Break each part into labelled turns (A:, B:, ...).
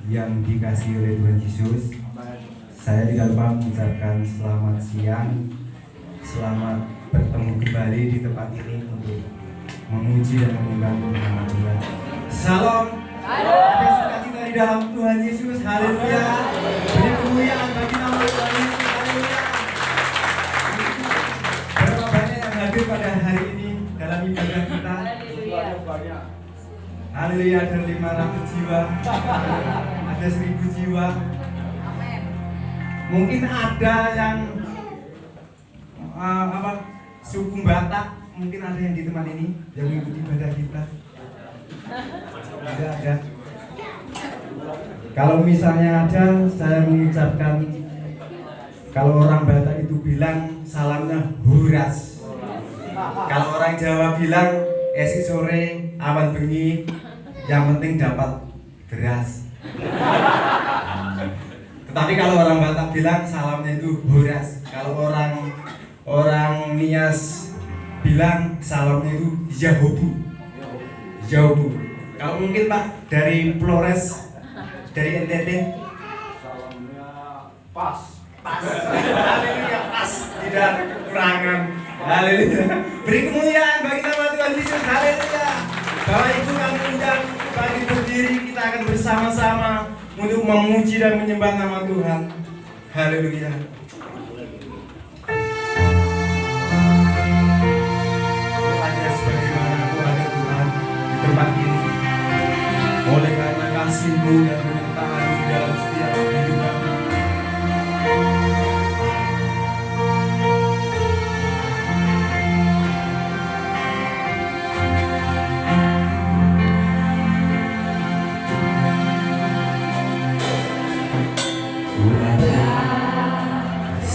A: yang dikasihi oleh Tuhan Yesus, saya tidak lupa mengucapkan selamat siang, selamat bertemu kembali di tempat ini untuk memuji dan menyembah nama Tuhan. Salam, ada sukacita di dalam Tuhan Yesus, haleluya. Beri kemuliaan bagi nama Tuhan Yesus, haleluya. Berapa banyak yang hadir pada hari ini dalam ibadah kita? Haleluya, ada 500 jiwa, ada 1000 jiwa. Mungkin ada yang suku Batak, mungkin ada yang di tempat ini yang mengikuti ibadah kita. Tidak ada. Kalau misalnya ada, saya mengucapkan, kalau orang Batak itu bilang salamnya huras. Kalau orang Jawa bilang esok sore awan bengi, yang penting dapat beras. Tetapi kalau orang Batak bilang salamnya itu huras. Kalau orang Nias bilang salamnya itu Yahobu. Yahobu. Kalau mungkin Pak dari Flores, dari NTT,
B: salamnya pas.
A: Haleluya, pas, tidak ada kekurangan. Haleluya. Beri kemuliaan bagi nama Tuhan Yesus. Haleluya. Bapak Ibu kami undang bagi berdiri, kita akan bersama-sama untuk memuji dan menyembah nama Tuhan. Haleluya. Hanya sebagaimana Aku ada Tuhan di tempat ini. Oleh karena kasih-Mu dan penyertaan di dalam setiap kehidupan kami.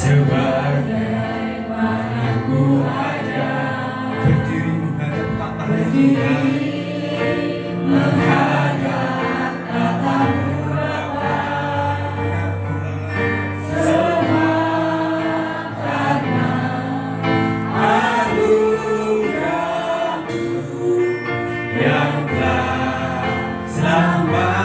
A: Sebagaimana Ku ada berdiri menghadap tatamu Tuhan, menghadap tatamu Bapa, semua karena anugerah-Mu yang telah selamatkanku.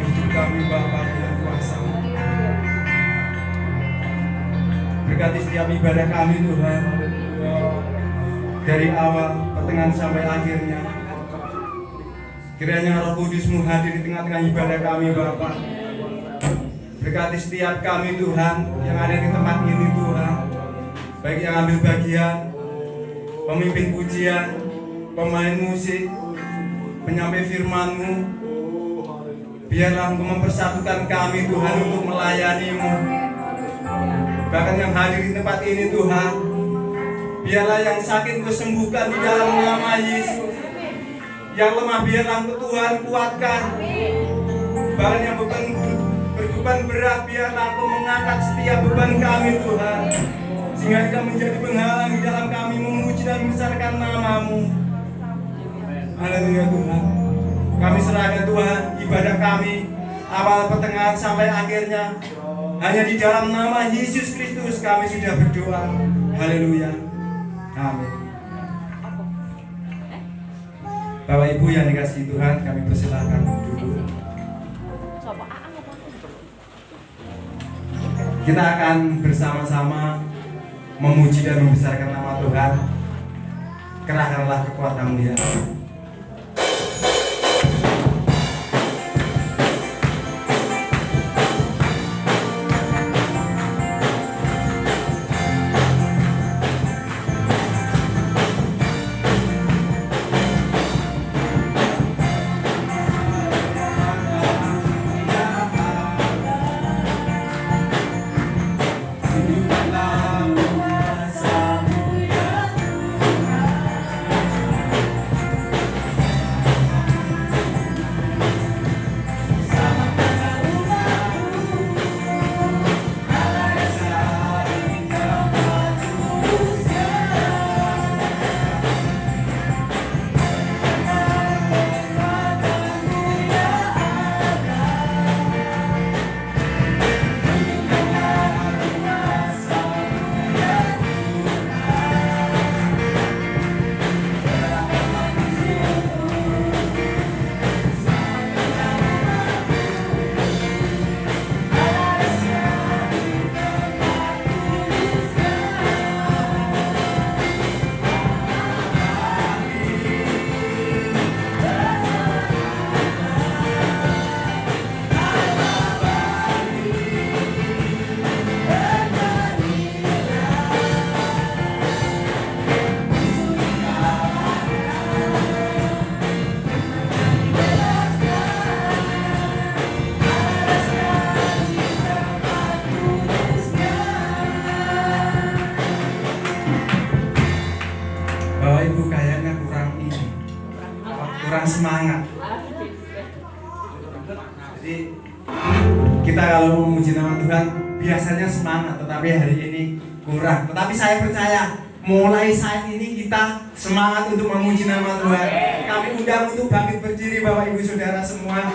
A: hidup kami Bapa dengan kuasa-Mu. Berkati setiap ibadah kami Tuhan, dari awal, pertengahan sampai akhirnya. Kiranya Roh Kudus-Mu hadir di tengah-tengah ibadah kami Bapa. Berkati setiap kami Tuhan yang ada di tempat ini Tuhan, baik yang ambil bagian, pemimpin pujian, pemain musik, penyampai firman-Mu. Biarlah Engkau mempersatukan kami Tuhan untuk melayani-Mu. Bahkan yang hadir di tempat ini Tuhan, biarlah yang sakit Engkau sembuhkan di dalam nama Yesus. Yang lemah biarlah Engkau Tuhan kuatkan. Bahkan yang berbeban berat biarlah Engkau mengangkat setiap beban kami Tuhan, sehingga kita menjadi penghalang di dalam kami memuji dan membesarkan nama-Mu. Haleluya Tuhan. Kami serahkan Tuhan ibadah kami awal, pertengahan sampai akhirnya. Hanya di dalam nama Yesus Kristus kami sudah berdoa. Haleluya. Amin. Bapak Ibu yang dikasihi Tuhan, kami persilahkan duduk. Kita akan bersama-sama memuji dan membesarkan nama Tuhan. Kerahkanlah kekuatan-Mu ya. Kurang semangat. Jadi kita kalau memuji nama Tuhan biasanya semangat, tetapi hari ini kurang. Tetapi saya percaya mulai saat ini kita semangat untuk memuji nama Tuhan. Kami undang untuk bangkit berdiri Bapak Ibu Saudara semua.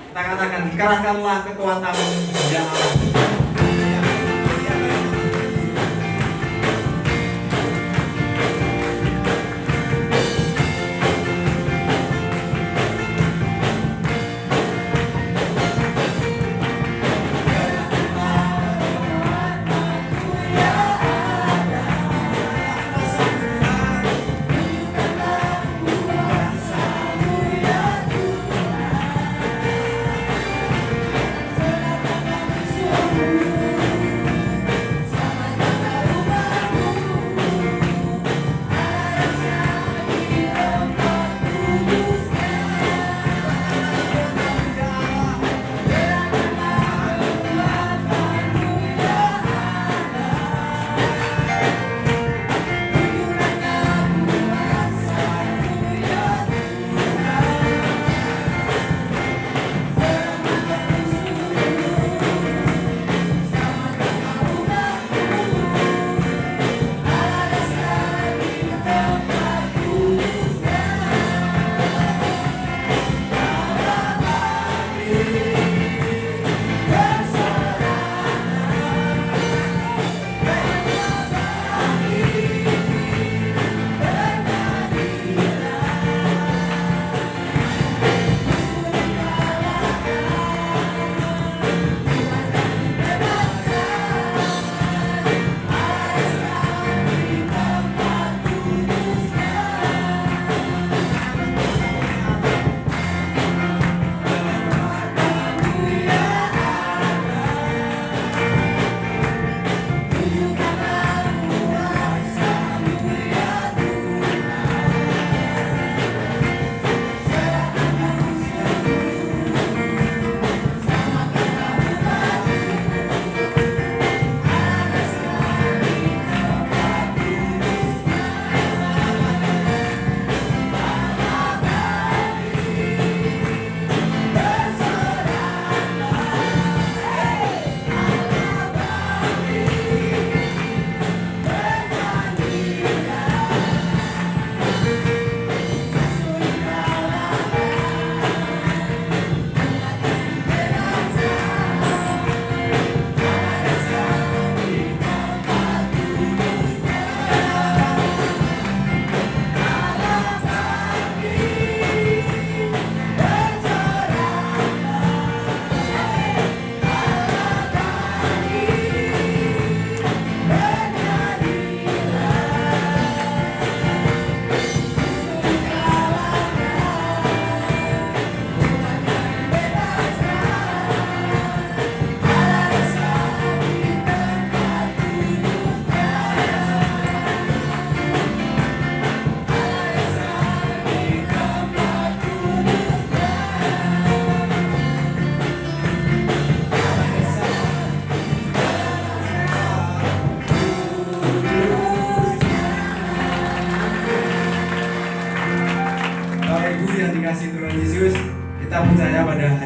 A: Kita katakan, kerahkanlah kekuatan-Mu ya Allah.
C: Semua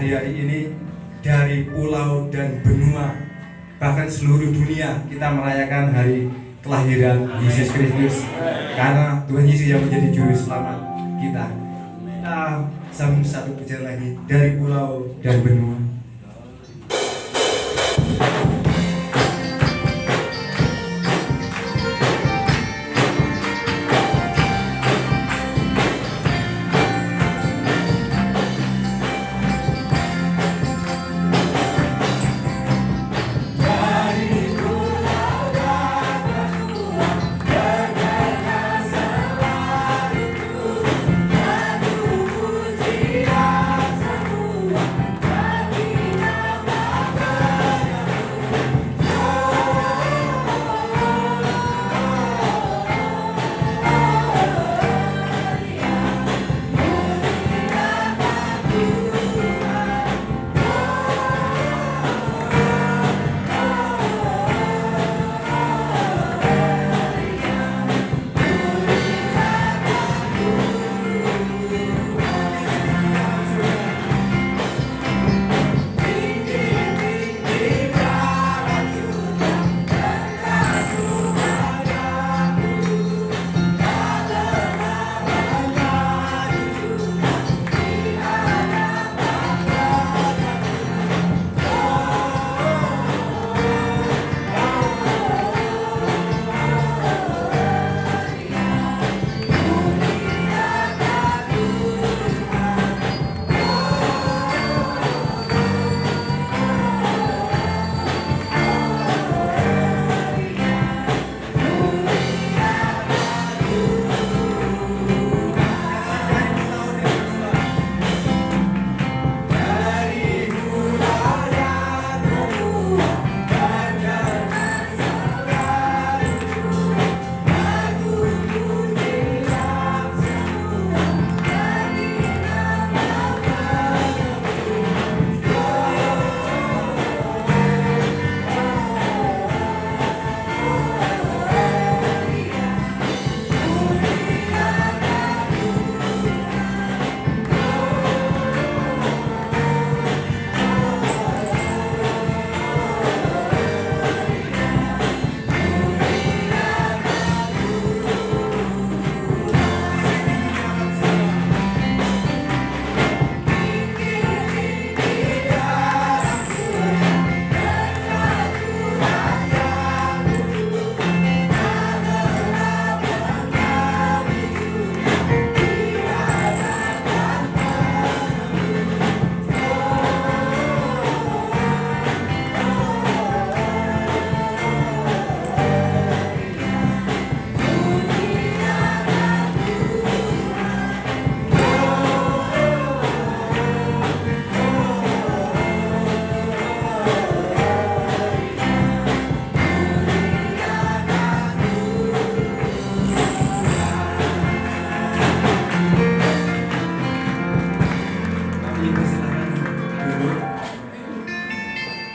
A: hari-hari ini dari pulau dan benua, bahkan seluruh dunia kita merayakan hari kelahiran Yesus Kristus, karena Tuhan Yesus yang menjadi juru selamat kita. Kita sambung satu pujian lagi dari pulau dan benua.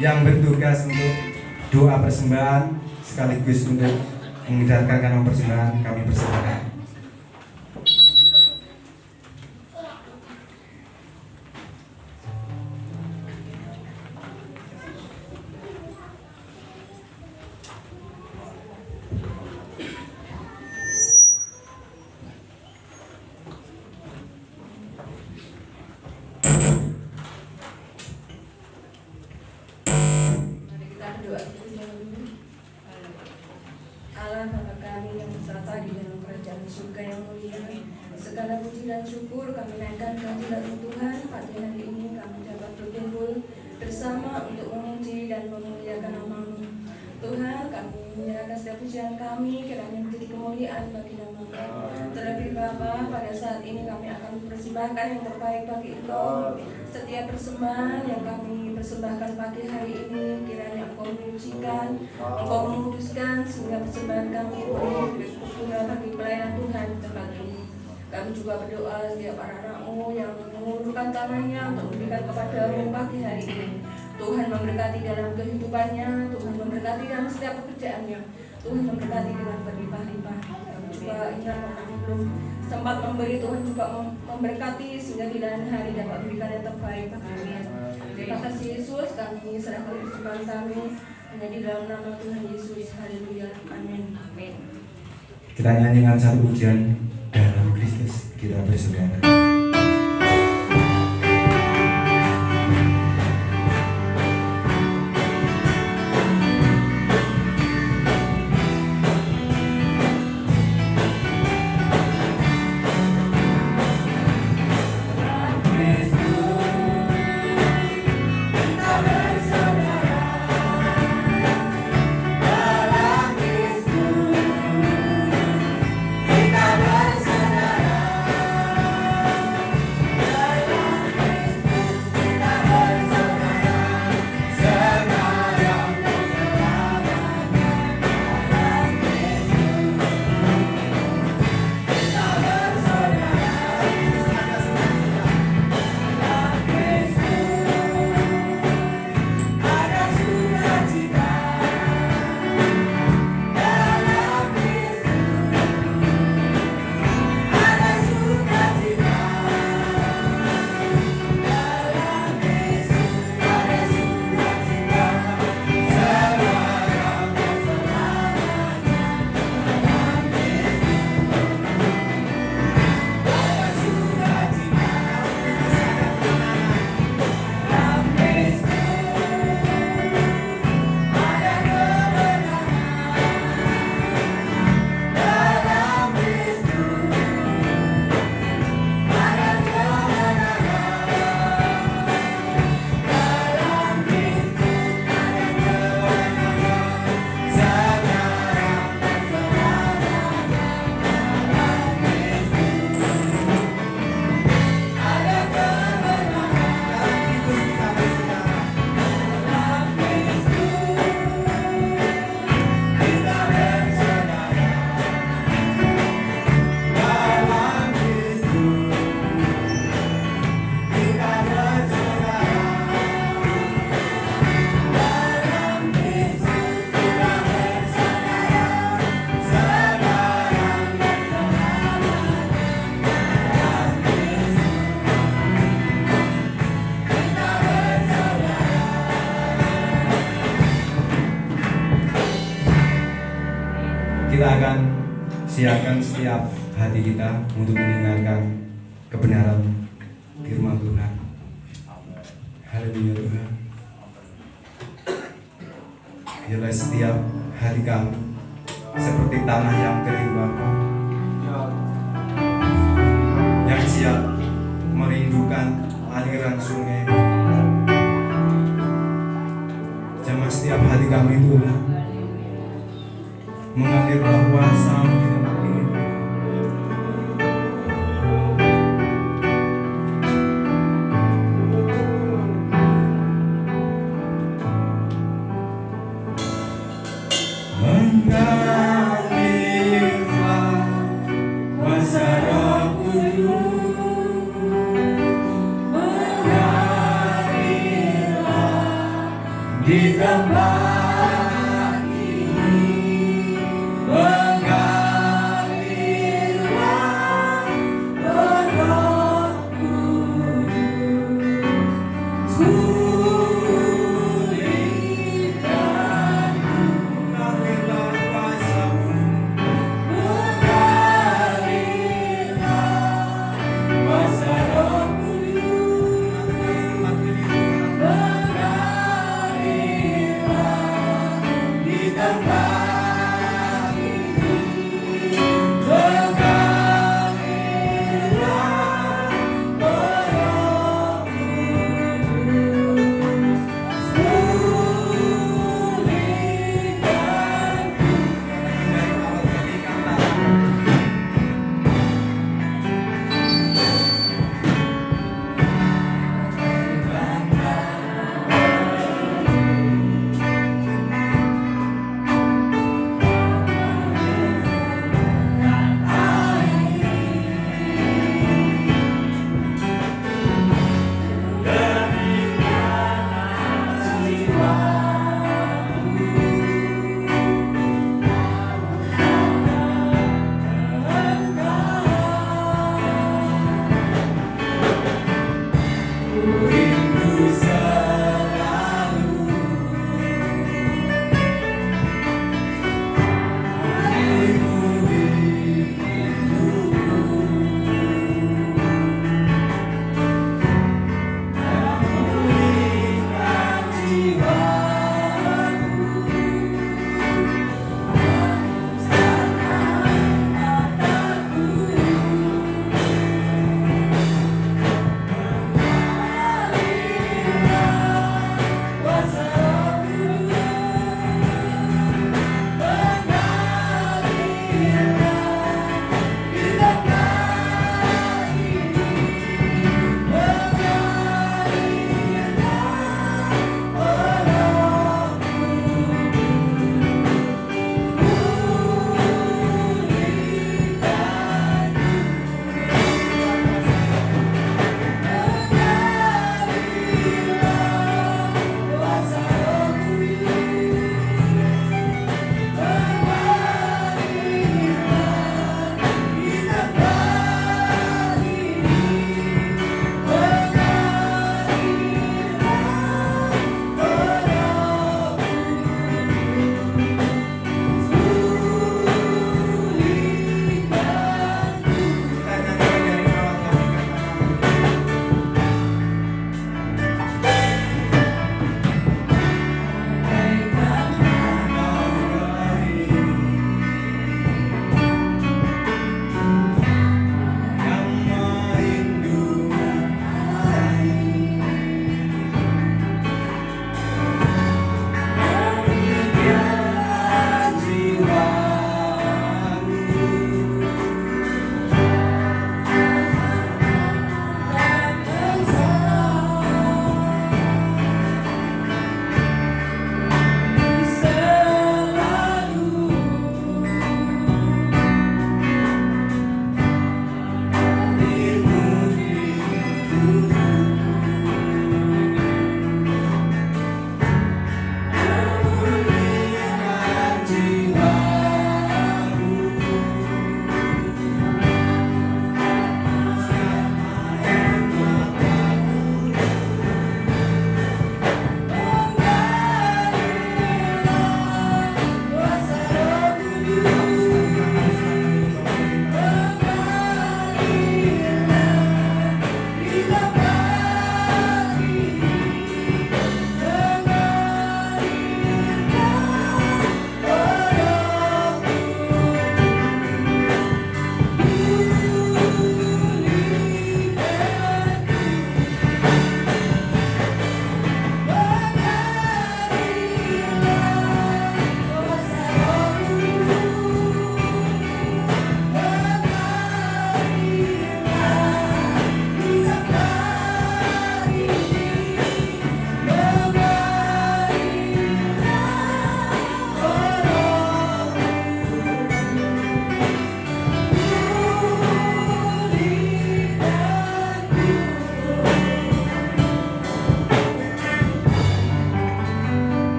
A: Yang bertugas untuk doa persembahan sekaligus untuk mengidarkan kanong persembahan kami persilakan.
C: Allah Bapa kami yang bersata di dalam kerajaan surga yang mulia, segala puji dan syukur kami naikkan kehadirat Tuhan. Pada hari ini kami dapat berkumpul bersama untuk memuji dan memuliakan nama-Mu. Tuhan, kami menyerahkan setiap pujian kami kiranya menjadi kemuliaan bagi nama-Mu. Terlebih Bapa, pada saat ini kami akan mempersembahkan yang terbaik bagi Engkau. Setiap persembahan yang kami persembahkan pagi hari ini, kiranya Engkau menyucikan, Engkau menguduskan, sehingga persembahan kami boleh berguna bagi pelayanan Tuhan di tempat ini. Kami juga berdoa setiap anak-anak-Mu yang mengulurkan tangannya untuk memberikan kepada-Mu pagi hari ini. Tuhan memberkati dalam kehidupannya, Tuhan memberkati dalam setiap pekerjaannya, Tuhan memberkati dengan berlimpah-limpah. Kami juga ingat orang belum sempat memberi, Tuhan juga memberkati sehingga di lain hari dapat berikan yang terbaik. Amin. Terima kasih Yesus, kami serahkan kehidupan kami hanya di dalam nama Tuhan Yesus. Haleluya. Amin. Amin.
A: Kita nyanyikan satu pujian dalam Kristus kita bersaudara. Kita akan siapkan setiap hati kita untuk mendengarkan kebenaran firman Tuhan. Haleluya Tuhan. Biarlah setiap hati kami seperti tanah yang kering Bapa, yang siap merindukan aliran sungai. Jamah setiap hati kami Tuhan mengalirlah kuasa-Mu di tempat ini. Mengalirlah kuasa Roh Kudus, mengalirlah di tempat
D: Mengalirlah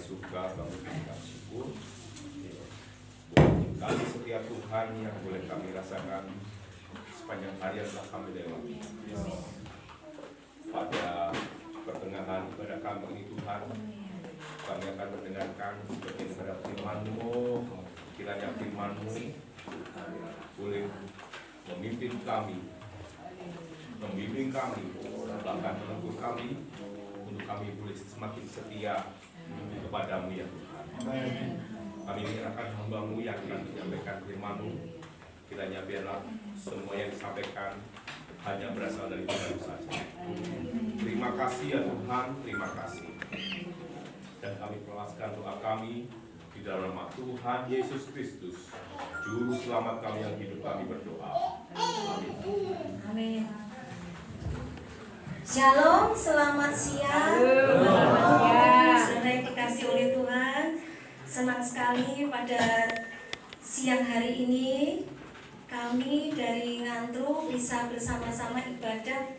D: suka kami berikan syukur. Kasih setia Tuhan yang boleh kami rasakan sepanjang hari yang telah kami lewati. Pada pertengahan ibadah kami ini Tuhan, kami akan mendengarkan sebagian daripada firman-Mu. Kiranya firman-Mu boleh memimpin kami, membimbing kami, bahkan menegur kami, untuk kami boleh semakin setia kepadamu ya Tuhan. Kami menyerahkan hamba-Mu yang akan menyampaikan firman-Mu. Kiranya biarlah semua yang disampaikan hanya berasal dari Tuhan saja. Terima kasih ya Tuhan, terima kasih. Dan kami pelaskan doa kami di dalam nama Tuhan Yesus Kristus, Juru Selamat kami yang hidup, kami berdoa. Amin.
C: Amin. Shalom, selamat siang. Saudara yang dikasih oleh Tuhan, senang sekali pada siang hari ini kami dari Ngantru bisa bersama-sama ibadah,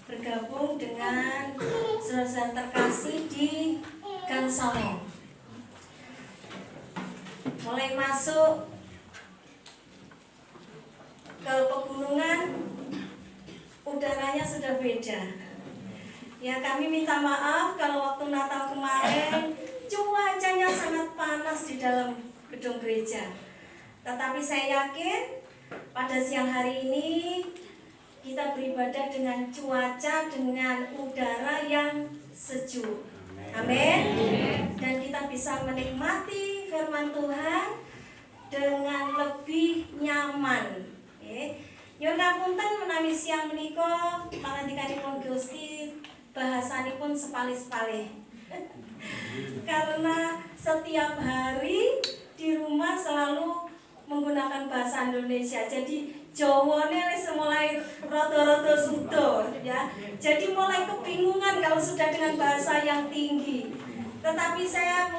C: bergabung dengan saudara terkasih di Gang Songo. Mulai masuk ke pegunungan, udaranya sudah beda. Ya, kami minta maaf kalau waktu Natal kemarin cuacanya sangat panas di dalam gedung gereja. Tetapi saya yakin pada siang hari ini kita beribadah dengan cuaca, dengan udara yang sejuk. Amin. Dan kita bisa menikmati firman Tuhan dengan lebih nyaman. Nyuwun ngapunten menawi siang menika pangandikanipun Gusti bahasanipun sepalih-sepalih. Karena setiap hari di rumah selalu menggunakan bahasa Indonesia, jadi Jawane wis mulai rada-rada sudo ya. Jadi mulai kebingungan kalau sudah dengan bahasa yang tinggi. Tetapi saya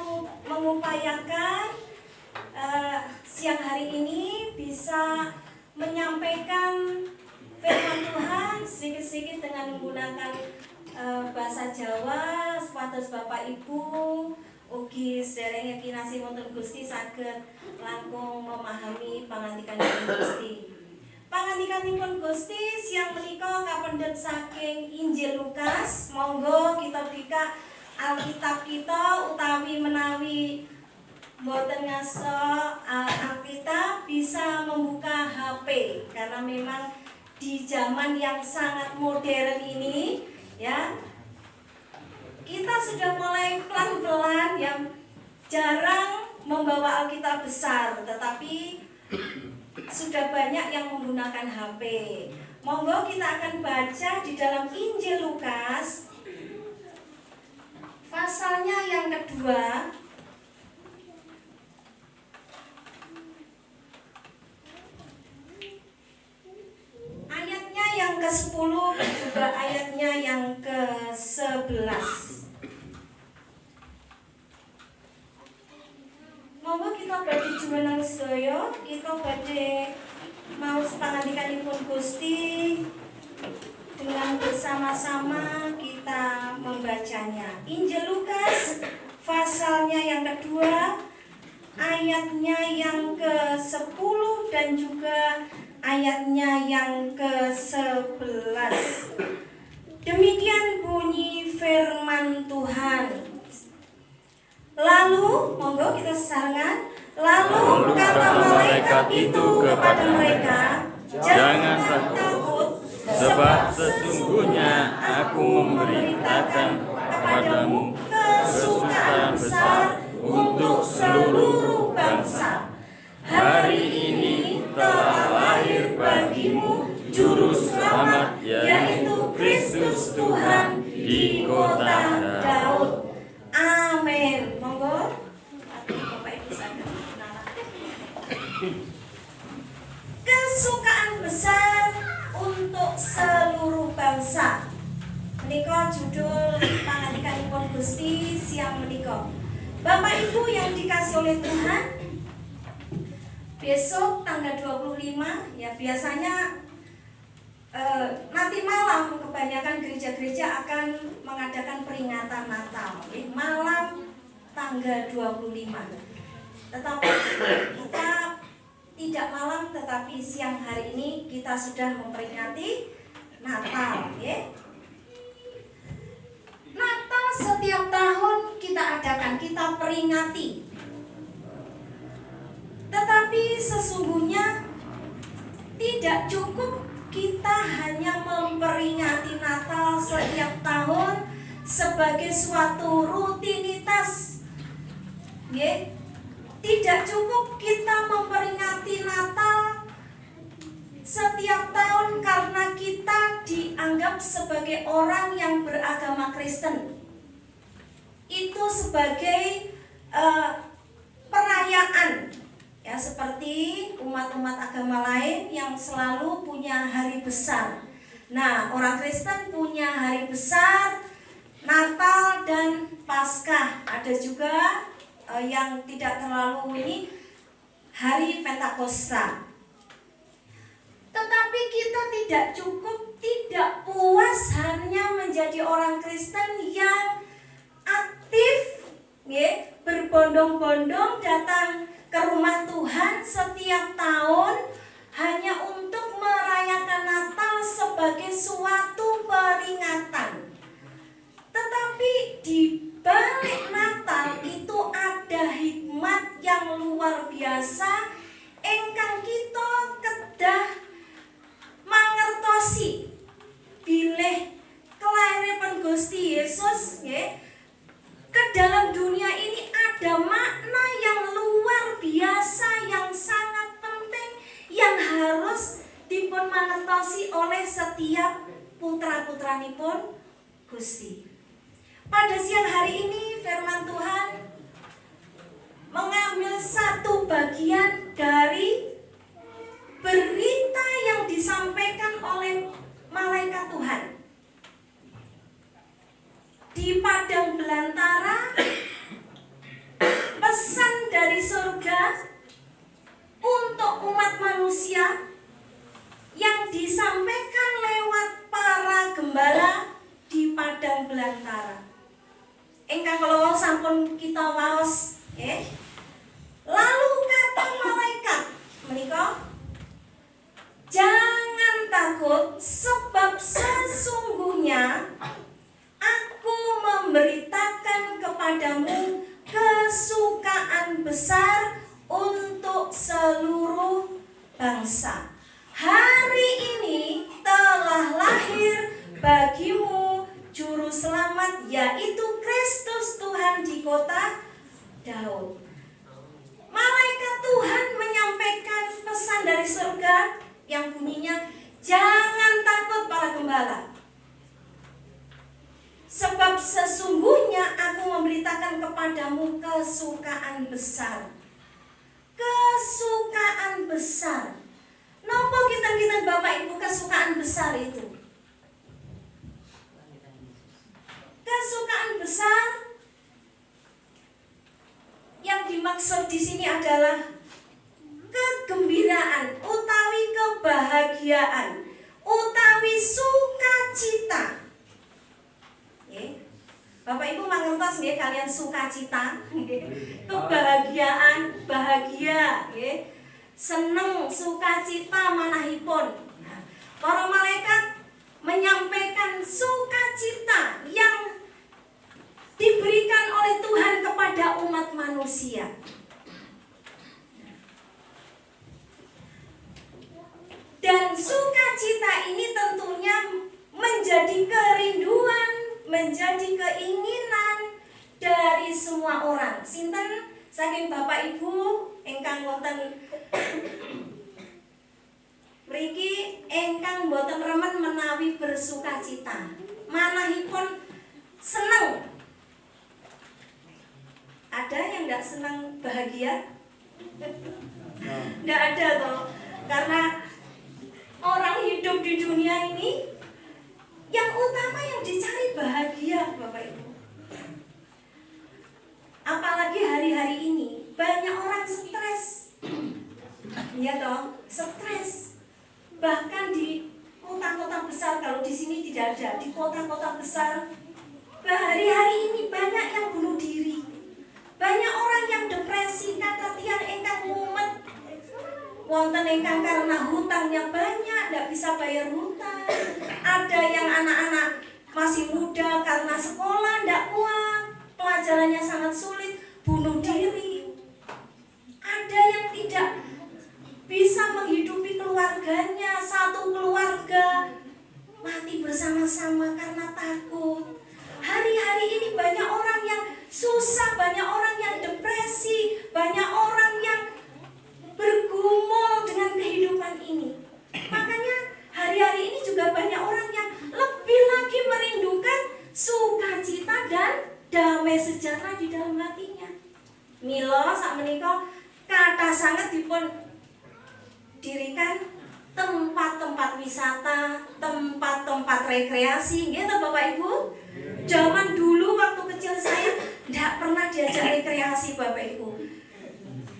C: mengupayakan siang hari ini bisa menyampaikan firman Tuhan sedikit-sedikit dengan menggunakan bahasa Jawa, supados Bapak Ibu ugi sedereng kinasih wonten Gusti saged langkung memahami pangandikanipun Gusti. Pangandikanipun Gusti siang menika kapendhet saking Injil Lukas. Monggo kita buka Alkitab kita, utawi menawi mboten ngaso Alkitab bisa membuka HP, karena memang di zaman yang sangat modern ini ya, kita sudah mulai pelan-pelan yang jarang membawa Alkitab besar, tetapi sudah banyak yang menggunakan HP. Monggo kita akan baca di dalam Injil Lukas pasalnya yang kedua, ayatnya yang ke-10 juga ayatnya yang ke-11. Monggo kita badhe jumeneng sedaya, kita badhe maos pangandikanipun Gusti dengan bersama-sama kita membacanya. Injil Lukas pasalnya yang kedua, ayatnya yang ke-10 dan juga ayatnya yang ke-11. Demikian bunyi firman Tuhan. Lalu, monggo kita sesarengan. Lalu kata malaikat itu kepada mereka, janganlah takut, sebab sesungguhnya aku memberitakan kepadamu kesukaan besar untuk seluruh bangsa. Hari ini telah lahir bagimu Juru Selamat, yaitu Kristus Tuhan di kota Daud. Amin. Monggo Bapak Ibu sadar. Kesukaan besar untuk seluruh bangsa. Menika judul pangandikanipun Gusti siang menika. Bapak Ibu yang dikasih oleh Tuhan, besok tanggal 25 ya, biasanya nanti malam kebanyakan gereja-gereja akan mengadakan peringatan Natal. Malam
E: tanggal 25. Tetapi kita tidak malam, tetapi siang hari ini kita sudah memperingati Natal, ya. Natal setiap tahun kita adakan, kita peringati. Tetapi sesungguhnya tidak cukup kita hanya memperingati Natal setiap tahun sebagai suatu rutinitas, ya. Tidak cukup kita memperingati Natal setiap tahun karena kita dianggap sebagai orang yang beragama Kristen. Itu sebagai perayaan, ya, seperti umat-umat agama lain yang selalu punya hari besar. Nah, orang Kristen punya hari besar, Natal dan Paskah. Ada juga yang tidak terlalu ini, hari Pentakosta. Tetapi kita tidak cukup, tidak puas hanya menjadi orang Kristen yang aktif, ya, berbondong-bondong datang ke rumah Tuhan setiap tahun hanya untuk merayakan Natal sebagai suatu peringatan. Tetapi di balik Natal itu ada hikmat yang luar biasa ingkang kita kedah mangertosi bilih kelahiran Gusti Yesus, ya, ke dalam dunia ini ada makna yang luar biasa, yang sangat penting, yang harus dipun mangertosi oleh setiap putra-putranipun Gusti. Pada siang hari ini firman Tuhan mengambil satu bagian dari berita yang disampaikan oleh malaikat Tuhan di padang belantara. Pesan dari surga untuk umat manusia yang disampaikan lewat para gembala di padang belantara. Engkang kalau sampun kita waos, lalu kata malaikat menika, jangan takut, sebab sesungguhnya aku memberitakan kepadamu kesukaan besar untuk seluruh bangsa. Hari ini telah lahir bagimu Juru Selamat, yaitu Kristus Tuhan di kota Daud. Malaikat Tuhan menyampaikan pesan dari surga yang bunyinya, jangan takut para gembala, sebab sesungguhnya aku memberitakan kepadamu kesukaan besar. Kesukaan besar. Napa kita Bapak Ibu kesukaan besar itu? Kesukaan besar yang dimaksud di sini adalah kegembiraan utawi kebahagiaan utawi sukacita. Bapak Ibu mangertos nggih kalian sukacita, kebahagiaan, bahagia, seneng, sukacita manahipun. Para malaikat menyampaikan sukacita yang diberikan oleh Tuhan kepada umat manusia. Dan sukacita ini tentunya menjadi kerinduan, menjadi keinginan dari semua orang. Sinten saking Bapak Ibu ingkang wonten mriki ingkang boten remen menawi bersukacita, manahipun seneng. Ada yang enggak senang bahagia? Enggak ada toh. Karena orang hidup di dunia ini yang utama yang dicari bahagia, Bapak Ibu. Apalagi hari-hari ini banyak orang stres. Iya dong, stres. Bahkan di kota-kota besar, kalau di sini tidak ada, di kota-kota besar hari-hari ini banyak yang bunuh diri. ingkang karena hutangnya banyak tidak bisa bayar hutang. Ada yang anak-anak masih muda karena sekolah tidak kuat, pelajarannya sangat sulit, bunuh diri. Ada yang tidak bisa menghidupi keluarganya, satu keluarga mati bersama-sama karena takut. Hari-hari ini banyak orang yang susah, banyak orang yang depresi, banyak orang yang bergumul dengan kehidupan ini. Makanya hari-hari ini juga banyak orang yang lebih lagi merindukan sukacita dan damai sejahtera di dalam hatinya. Mila sakmenika kata sangat dipun dirikan tempat-tempat wisata, tempat-tempat rekreasi, nggih ta Bapak Ibu? Zaman dulu waktu kecil saya tidak pernah diajak rekreasi Bapak Ibu.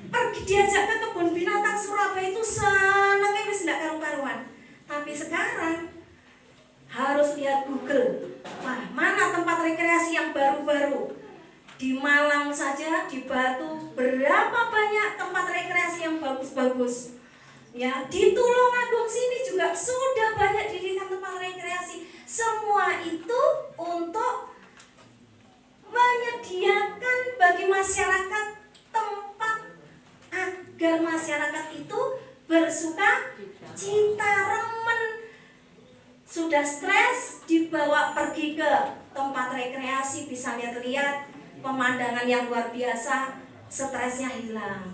E: Pergi diajak ke kebun binatang Surabaya itu senengnya wis ndak karu-karuan. Tapi sekarang harus lihat Google. Wah, mana tempat rekreasi yang baru-baru? Di Malang saja, di Batu, berapa banyak tempat rekreasi yang bagus-bagus. Ya, di Tulungagung sini juga sudah banyak didirikan tempat rekreasi. Semua itu untuk menyediakan bagi masyarakat tempat agar masyarakat itu bersuka cita, remen. Sudah stres, dibawa pergi ke tempat rekreasi, bisa lihat-lihat pemandangan yang luar biasa, stresnya hilang.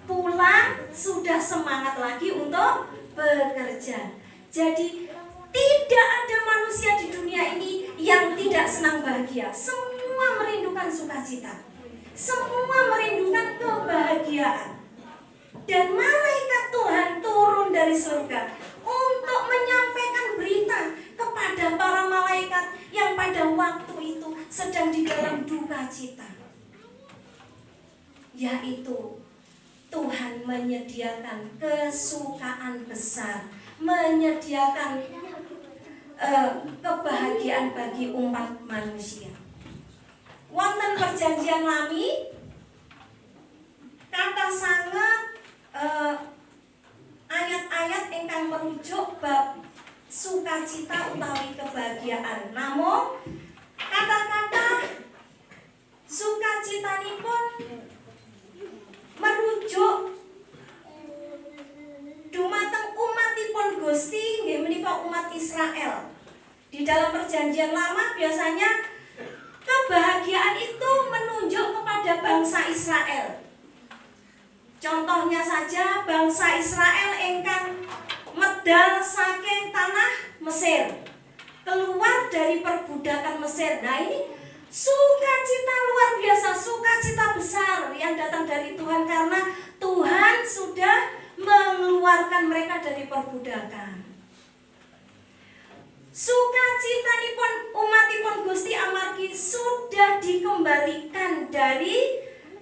E: Pulang sudah semangat lagi untuk bekerja. Jadi tidak ada manusia di dunia ini yang tidak senang bahagia. Semua merindukan sukacita, semua merindukan kebahagiaan. Dan malaikat Tuhan turun dari surga untuk menyampaikan berita kepada para malaikat yang pada waktu itu sedang di dalam duka cita, yaitu Tuhan menyediakan kesukaan besar, menyediakan kebahagiaan bagi umat manusia. Wonten perjanjian lami kata sangat ayat-ayat ingkang merujuk bab sukacita utawi kebahagiaan. Namun kata-kata sukacitanipun merujuk dumateng umatipun Gusti, nggih menika umat Israel. Di dalam perjanjian lama biasanya kebahagiaan itu menunjuk kepada bangsa Israel. Contohnya saja bangsa Israel ingkang medal saking tanah Mesir, keluar dari perbudakan Mesir. Nah, ini sukacita luar biasa, sukacita besar yang datang dari Tuhan karena Tuhan sudah mengeluarkan mereka dari perbudakan. Sukacitanipun umatipun Gusti amargi sudah dikembalikan dari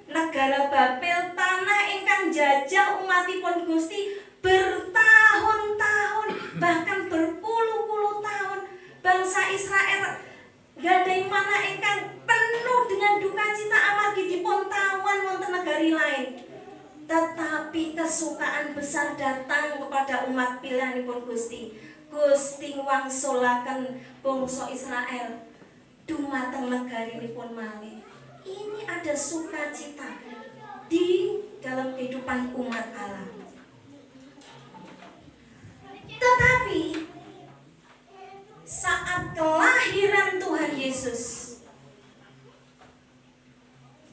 E: negara Babel, tanah ingkang jajah umatipun Gusti bertahun-tahun, bahkan berpuluh-puluh tahun. Bangsa Israel gadai mana ingkang penuh dengan duka cita amargi dipun tawan wonten negari lain. Tetapi kesukaan besar datang kepada umat pilihanipun Gusti. Gusti wangsulaken bangsa Israel dumateng negarinipun malih. Ini ada sukacita di dalam kehidupan umat Allah. Tetapi saat kelahiran Tuhan Yesus,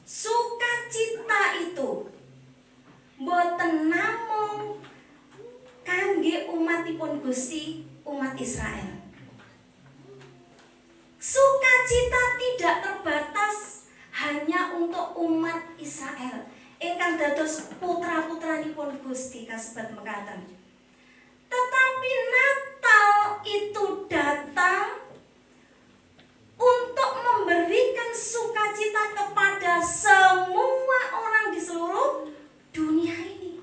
E: sukacita itu boten namung kangge umatipun Gusti, umat Israel. Sukacita tidak terbatas hanya untuk umat Israel ingkang dados putra-putranipun Gusti kasebat mekaten. Tetapi Natal itu datang untuk memberikan sukacita kepada semua orang di seluruh dunia ini.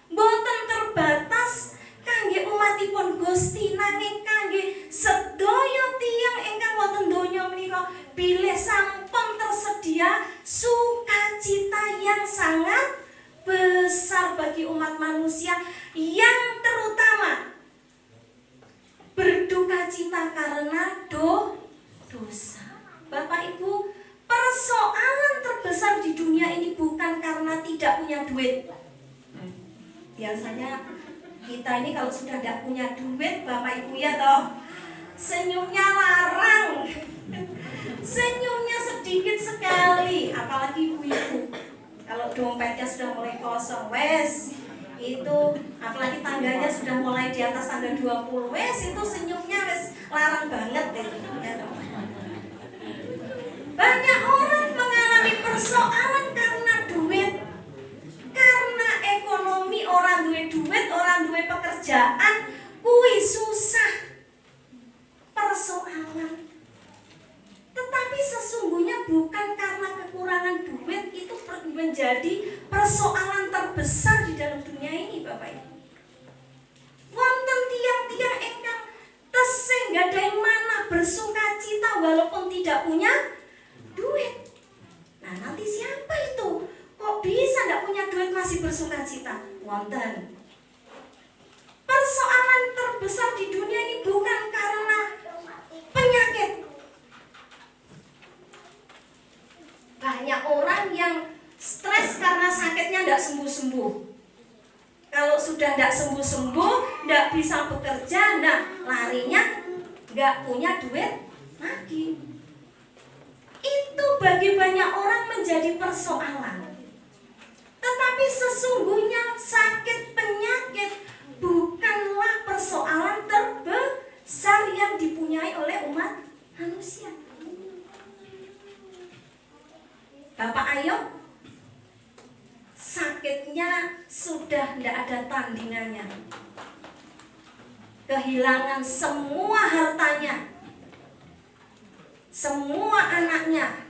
E: Boten terbatas kangge umatipun Gusti, nanging kangge sedaya tiyang ingkang wonten donya menika bilih sampun tersedia sukacita yang sangat besar bagi umat manusia yang terutama berduka cita karena dosa. Bapak Ibu, persoalan terbesar di dunia ini bukan karena tidak punya duit. Biasanya kita ini kalau sudah tidak punya duit, Bapak Ibu ya toh, senyumnya larang, senyumnya sedikit sekali, apalagi ibu-ibu. Kalau dompetnya sudah mulai kosong, wes itu, apalagi tangganya sudah mulai di atas tangga 20, wes itu senyumnya wes larang banget itu. Banyak orang mengalami persoalan karena duit, karena ekonomi. Orang duit, orang duit pekerjaan, kui susah persoalan. Tetapi sesungguhnya bukan karena kekurangan duit itu menjadi persoalan terbesar di dalam dunia ini, Bapak Ibu. Wonten tiang-tiang ingkang tesih nggadahi manah bersuka cita walaupun tidak punya duit. Nah, nanti siapa itu? Kok bisa tidak punya duit masih bersuka cita? Wonten. Persoalan terbesar di dunia ini bukan karena penyakit. Banyak orang yang stres karena sakitnya tidak sembuh-sembuh. Kalau sudah tidak sembuh-sembuh, tidak bisa bekerja, nah larinya nggak punya duit lagi. Itu bagi banyak orang menjadi persoalan. Tetapi sesungguhnya sakit penyakit bukanlah persoalan terbesar yang dipunyai oleh umat manusia. Bapak Ayub sakitnya sudah tidak ada tandingannya. Kehilangan semua hartanya, semua anaknya,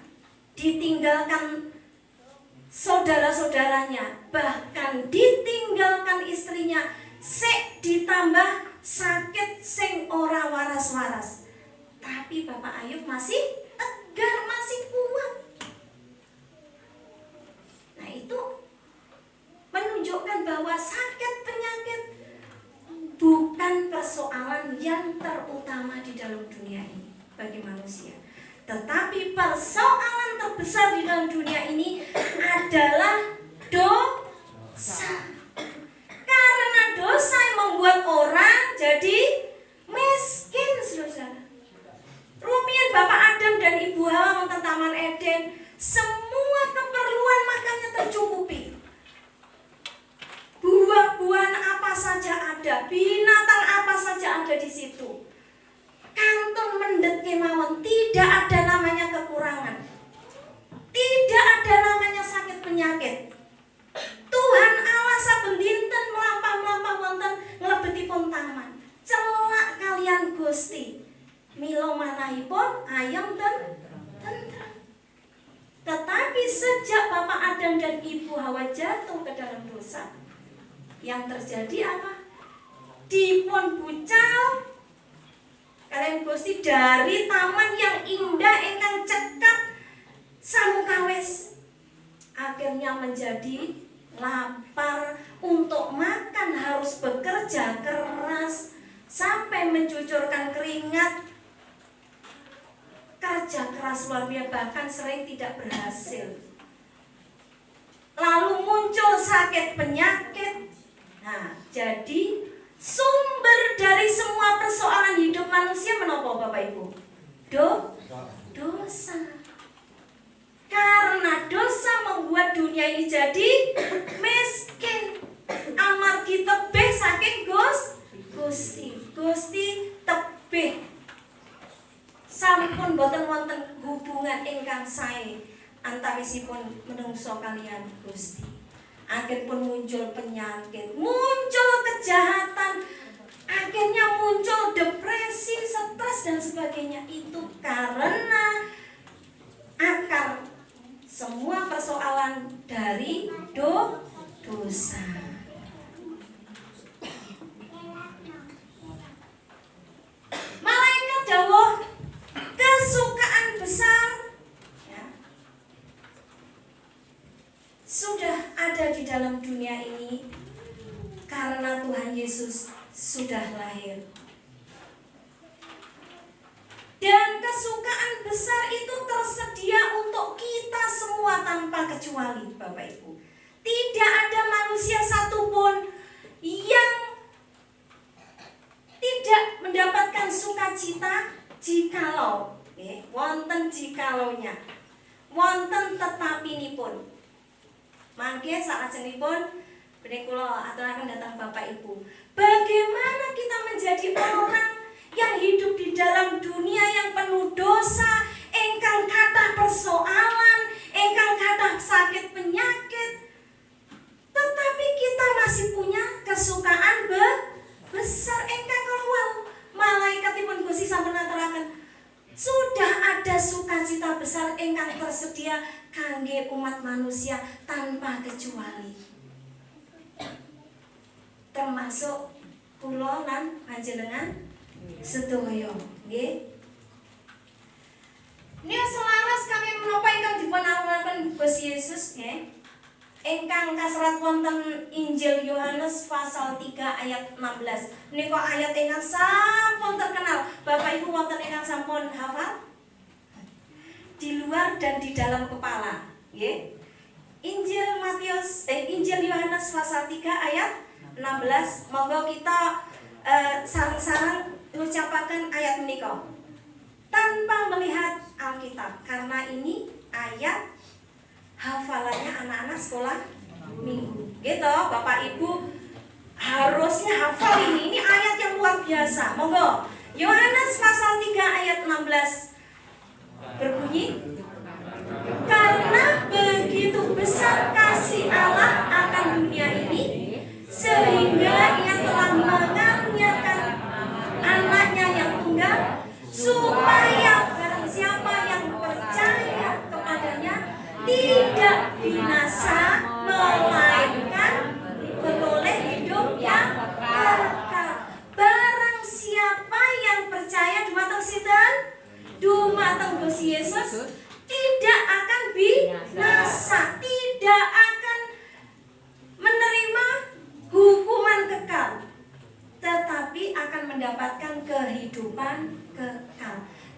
E: ditinggalkan saudara-saudaranya, bahkan ditinggalkan istrinya, sek ditambah sakit sing ora waras-waras. Tapi Bapak Ayub masih tegar, masih kuat. Nah, itu menunjukkan bahwa sakit penyakit bukan persoalan yang terutama di dalam dunia ini bagi manusia. Tetapi persoalan terbesar di dalam dunia ini adalah dosa. Karena dosa yang membuat orang jadi miskin, saudara. Rumiyin Bapak Adam dan Ibu Hawa wonten Taman Eden, semua keperluan makannya tercukupi. Buah-buahan apa saja ada, binatang apa saja ada di situ. Kantun mendet kemawon, tidak ada namanya kekurangan. Tidak ada namanya sakit penyakit. Tuhan Allah saben dinten melampah-melampah wonten nglebetipun taman. Celak kalian Gusti. Mila manahipun ayam dan tentrem. Tetapi sejak Bapak Adam dan Ibu Hawa jatuh ke dalam dosa, yang terjadi apa? Dipun bucal kalian Gusti dari taman yang indah ingkang cekap samukawis, akhirnya menjadi lapar, untuk makan harus bekerja keras sampai mencucurkan keringat, kerja keras luar biasa, bahkan sering tidak berhasil. Lalu muncul sakit penyakit. Nah, jadi sumber dari semua persoalan hidup manusia menapa Bapak Ibu? Dosa. Karena dosa membuat dunia ini jadi miskin. Amargi tebih saking Gusti tebih. Sampun boten wonten hubungan ingkang sae antawisipun menungso kalian Gusti. Akhirnya muncul penyakit, muncul kejahatan, akhirnya muncul depresi, stres dan sebagainya. Itu karena akar semua persoalan dari dosa. Malaikat dawuh kesukaan besar ya, sudah ada di dalam dunia ini karena Tuhan Yesus sudah lahir. Dan kesukaan besar itu tersedia untuk kita semua tanpa kecuali, Bapak Ibu. Tidak ada manusia satupun yang tidak mendapatkan sukacita jikalau, wonten jikalaunya, wonten tetapinipun. Mangke salajengipun benih kula aturaken dhateng Bapak Ibu. Bagaimana kita menjadi orang yang hidup di dalam dunia yang penuh dosa, engkang kathah persoalan, engkang kathah sakit penyakit, tetapi kita masih punya kesukaan besar. Engkang kalau malaikatipun Gusti sampun aturaken, sudah ada sukacita besar engkang tersedia kangge umat manusia tanpa kecuali, termasuk kula lan panjenengan sedaya, nggih. Nia selaras kami menapa ingkang dipun awaken Gusti Yesus, nggih. Ingkang kaserat wonten Injil Yohanes pasal 3 ayat 16. Menika ayat ingkang sampun terkenal. Bapak Ibu wonten ingkang sampun hafal? Di luar dan di dalam kepala, nggih. Injil Yohanes pasal 3 ayat 16. Monggo kita sareng-sareng ngucapaken ayat menika tanpa melihat Alkitab, karena ini ayat hafalannya anak-anak sekolah minggu. Gitu, Bapak Ibu harusnya hafal ini. Ini ayat yang luar biasa. Monggo. Yohanes pasal 3 ayat 16 berbunyi, karena begitu besar kasih Allah akan dunia ini, sehingga Ia telah mengaruniakan anaknya yang tunggal, supaya barang siapa yang percaya kepadanya tidak binasa, melainkan beroleh hidup yang kekal. Barang siapa yang percaya dumateng sinten? Dumateng Gusti Yesus, tidak akan binasa, tidak akan menerima hukuman kekal, tetapi akan mendapatkan kehidupan kekal.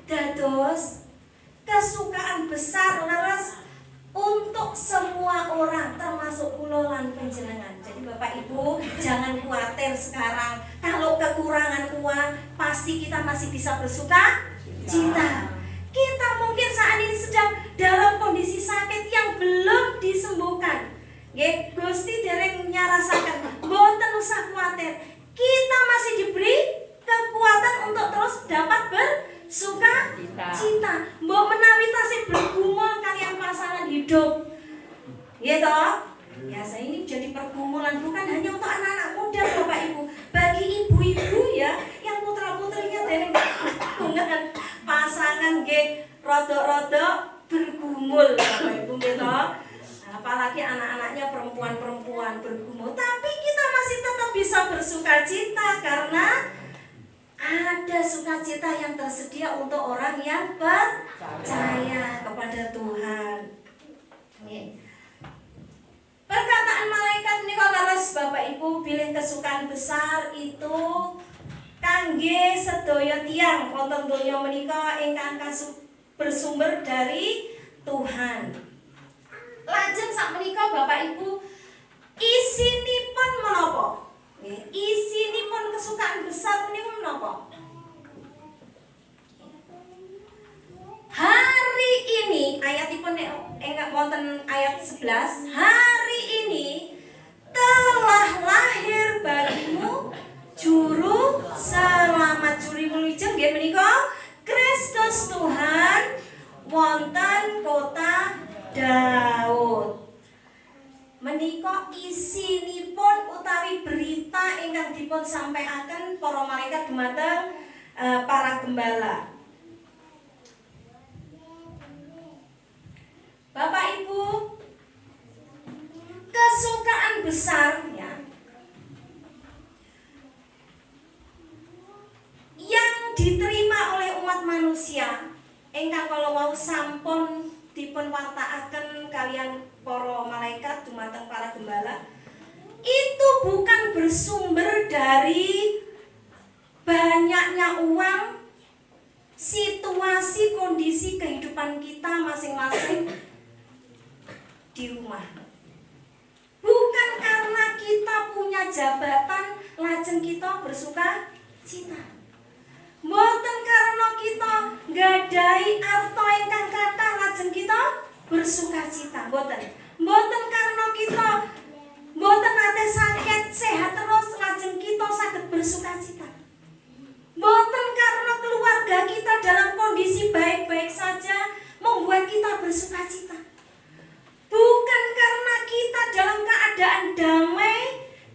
E: Dados kesukaan besar leres untuk semua orang, termasuk kula lan panjenengan. Jadi Bapak Ibu jangan khawatir sekarang kalau kekurangan uang, pasti kita masih bisa bersuka cita. Kita mungkin saat ini sedang dalam kondisi sakit yang belum disembuhkan. Nggih, Gusti dereng nyarasaken, mboten usah khawatir. Kita masih diberi kekuatan untuk terus dapat bersuka cita. Mbok menawi tasih bergumul kalian pasangan hidup, gitu. Ya, saya ini jadi pergumulan bukan hanya untuk anak-anak muda, Bapak Ibu, bagi ibu-ibu ya yang putra-putrinya dereng dengan pasangan nggih rodok-rodok bergumul, Bapak Ibu, gitu. Apalagi anak-anaknya perempuan-perempuan bergumul, tapi kita masih tetap bisa bersuka cita karena ada sukacita yang tersedia untuk orang yang percaya kepada Tuhan. Perkataan malaikat menika leres, Bapak Ibu, bilih kesukaan besar itu kangge sedaya tiyang wonten donya menika ingkang bersumber dari Tuhan. Lajeng sak menika Bapak Ibu isinipun menapa? Isinipun kesukaan besar menika menapa? Hari ini ayatipun engkang wonten ayat 11, hari ini telah lahir bagimu juru selamat. Juru wilujeng nggih menika Kristus Tuhan wonten kota Daud. Menika isinipun utawi berita ingkang dipun sampaikan para malaikat dumateng para gembala. Bapak Ibu, kesukaan besar ya yang diterima oleh umat manusia ingkang kalau wau sampun dipun wartakaken kalian para malaikat dumateng para gembala itu bukan bersumber dari banyaknya uang, situasi, kondisi kehidupan kita masing-masing di rumah. Bukan karena kita punya jabatan lajeng kita bersuka cita. Mboten karena kita nggadahi arta ingkang kathah lajeng kita bersuka cita. Mboten karena kita mboten nate sakit sehat terus lajeng kita saged bersuka cita. Mboten karena keluarga kita dalam kondisi baik-baik saja membuat kita bersuka cita. Bukan karena kita dalam keadaan damai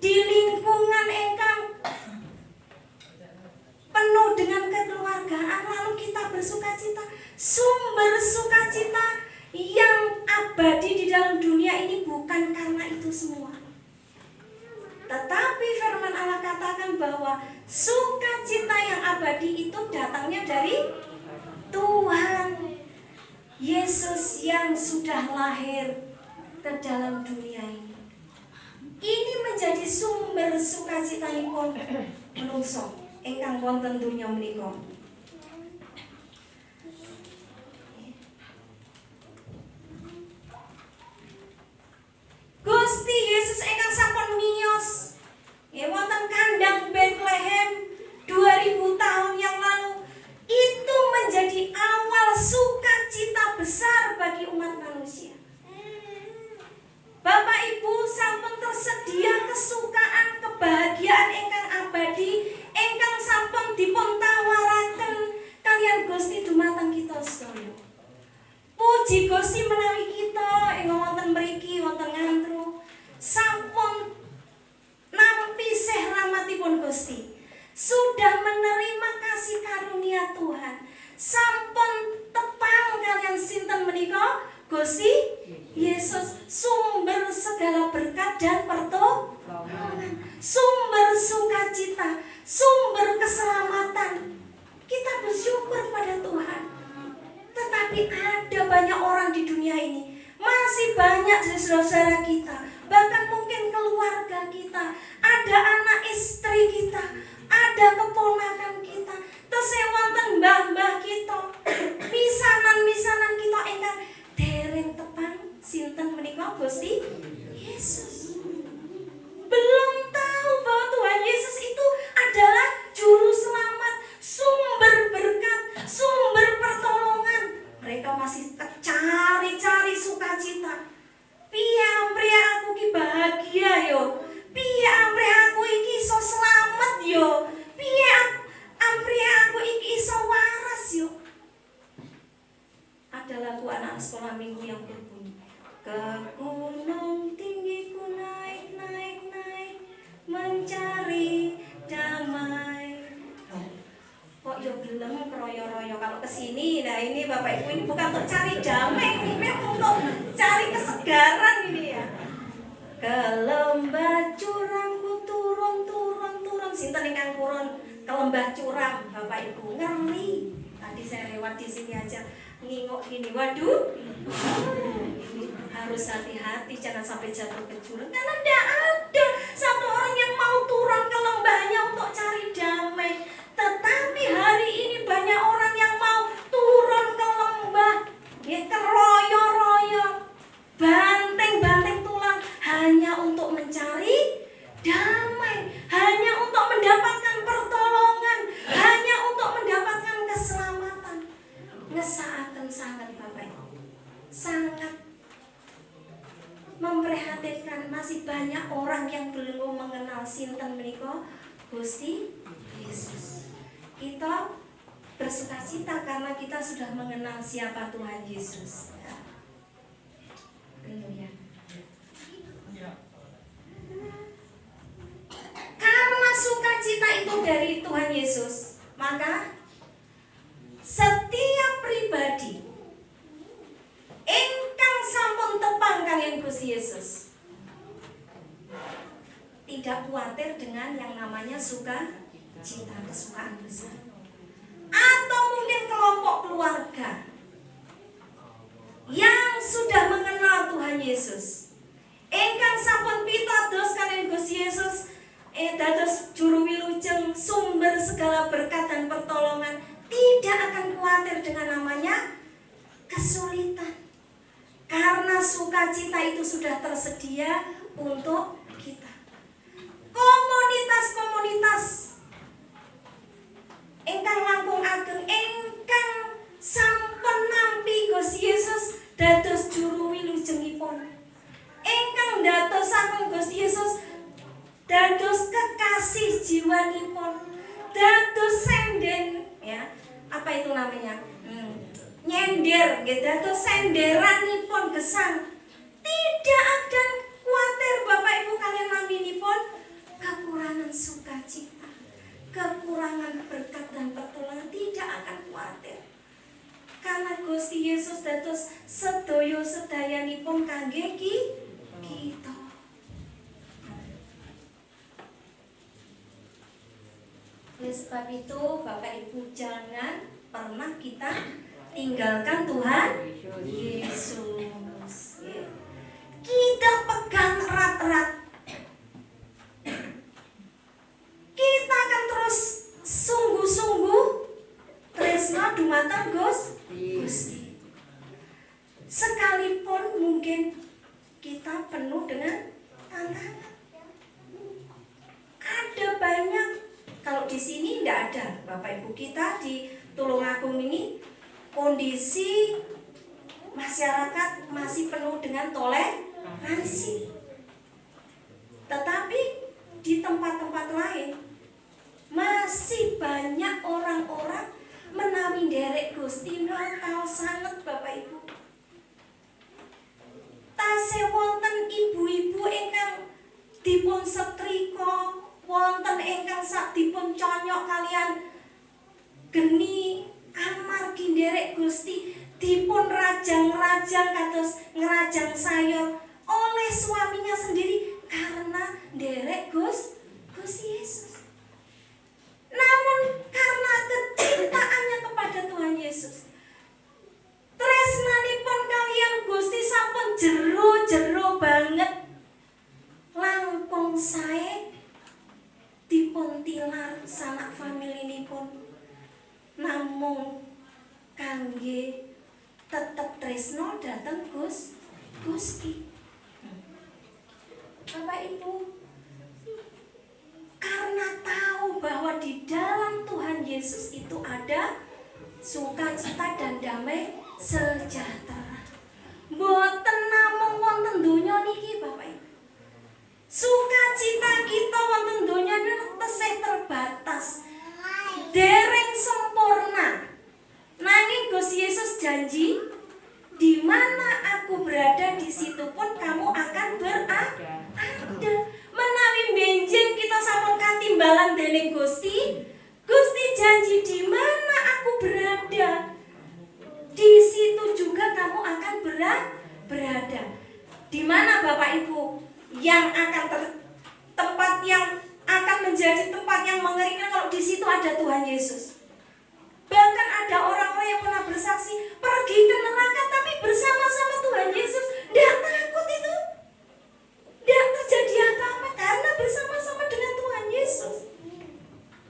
E: di lingkungan ingkang penuh dengan kekeluargaan lalu kita bersuka cita. Sumber sukacita yang abadi di dalam dunia ini bukan karena itu semua. Tetapi firman Allah katakan bahwa sukacita yang abadi itu datangnya dari Tuhan Yesus yang sudah lahir ke dalam dunia ini. Ini menjadi sumber sukacitanipun menungso ingkang wonten donya menika. Gusti Yesus ingkang sampun miyos wonten kandang Bethlehem 2000 tahun yang lalu itu menjadi awal sukacita besar bagi umat manusia. Bapak Ibu sampun tersedia kesukaan kebahagiaan ingkang abadi ingkang sampun dipun tawaraken kalian Gusti dumateng kita sedaya. Puji Gusti menawi kita ing wonten mriki wonten ngantru sampun nampi sih rahmatipun Gusti. Sudah menerima kasih karunia Tuhan. Sampun tepang kalian sinten menika Gusti Yesus, sumber segala berkat dan pertolongan, sumber sukacita, sumber keselamatan. Kita bersyukur pada Tuhan. Tetapi ada banyak orang di dunia ini, masih banyak dari saudara kita, bahkan mungkin keluarga kita, ada anak istri kita, ada keponakan kita, tesih wonten mbah-mbah kita, misanan-misanan kita ingkang dereng tepang sinten menika Gusti Yesus. Belum tahu bahwa Tuhan Yesus itu adalah juru selamat, sumber berkat, sumber pertolongan. Mereka masih cari-cari sukacita. Piye ampre aku ki bahagia yo. Piye ampre aku iki iso selamat yo. Piye ampre aku iki iso waras yo. Ada lagu anak sekolah minggu yang berbunyi, ke gunung tinggi ku naik, naik, naik, mencari damai. Kok yo gelem keroyo-royo kalau kesini. Nah ini Bapak Ibu, ini bukan untuk cari damai, ini memang untuk cari kesegaran ini ya. Ke lembah curam ku turun, turun, turun. Sinten ingkang turun ke lembah curam Bapak Ibu, ngeri. Tadi saya lewat di sini aja ngingok gini, waduh, ini harus hati-hati jangan sampai jatuh ke jurang karena tidak ada satu orang yang mau turun ke lembahnya untuk cari damai. Tetapi hari ini banyak orang yang mau turun ke lembah, ya keroyo-royo, banteng-banteng tulang hanya untuk mencari damai, hanya untuk mendapatkan pertolongan, hanya untuk mendapatkan keselamatan. Ngesaaken sangat Bapak Ibu, sangat memprihatinkan. Masih banyak orang yang belum mengenal sinten menika Gusti Yesus. Kita bersukacita karena kita sudah mengenal siapa Tuhan Yesus. Haleluya. Karena sukacita itu dari Tuhan Yesus, maka setiap pribadi ingkang sampun tepang kalian Gusti Yesus tidak khawatir dengan yang namanya sukacita, kesukaan besar. Atau mungkin kelompok keluarga yang sudah mengenal Tuhan Tuhan Yesus. Ingkang sampun pitados kalian Gusti Yesus dados juru wilujeng, sumber segala berkat dan pertolongan, tidak akan khawatir dengan namanya kesulitan. Karena sukacita itu sudah tersedia untuk kita. Komunitas-komunitas ingkang langkung ageng, ingkang sampun nampi Gusti Yesus dados juru wilujengipun, ingkang dadosaken Gusti Yesus dados kekasih jiwanipun, dados senden, ya, apa itu namanya? Nyender, dados senderanipun gesang. Tidak ada khawatir Bapak Ibu kalian naminipun kekurangan sukacita, kekurangan berkat dan pertolongan, tidak akan khawatir. Karena Gusti Yesus dados sedaya sedayanipun kangge kita. Oleh sebab itu Bapak Ibu jangan pernah kita tinggalkan Tuhan Yesus. Kita pegang erat-erat. Kita akan terus sungguh-sungguh tresna dumateng Gusti. Sekalipun mungkin kita penuh dengan tantangan. Ada banyak. Kalau di sini tidak ada, Bapak Ibu kita di Tulungagung ini kondisi masyarakat masih penuh dengan toleransi. Tetapi di tempat-tempat lain masih banyak orang-orang menawi nderek Gusti nakal sanget Bapak Ibu. Tasih wonten ibu-ibu ingkang dipun setrika, wonten ingkang sak dipun conyok kalian geni amargi nderek Gusti, dipun rajang-rajang kados ngerajang sayur oleh suaminya sendiri karena nderek Gusti Yesus. Namun karena kecintaannya kepada Tuhan Yesus, tresnanipun kalian Gusti sampun jero-jero banget, langkung sae dipun tilar sanak familinipun, namung kangge tetep tresno dateng Gusti. Bapak Ibu, karena tahu bahwa di dalam Tuhan Yesus itu ada sukacita dan damai sejahtera. Mboten namung wonten donya niki Bapak Ibu. Sukacita kita wonten donya niki tesih terbatas. Dereng sempurna. Nanging Gusti Yesus janji, di mana aku berada di situ pun kamu akan berada. Menawi benjing kita sampun katimbalan dening Gusti, Gusti janji di mana aku berada, di situ juga kamu akan berada. Di mana Bapak Ibu yang akan tempat yang akan menjadi tempat yang mengerikan kalau di situ ada Tuhan Yesus. Bahkan ada orang-orang yang pernah bersaksi pergi ke neraka tapi bersama-sama Tuhan Yesus. Tidak takut itu. Tidak terjadi apa-apa karena bersama-sama dengan Tuhan Yesus.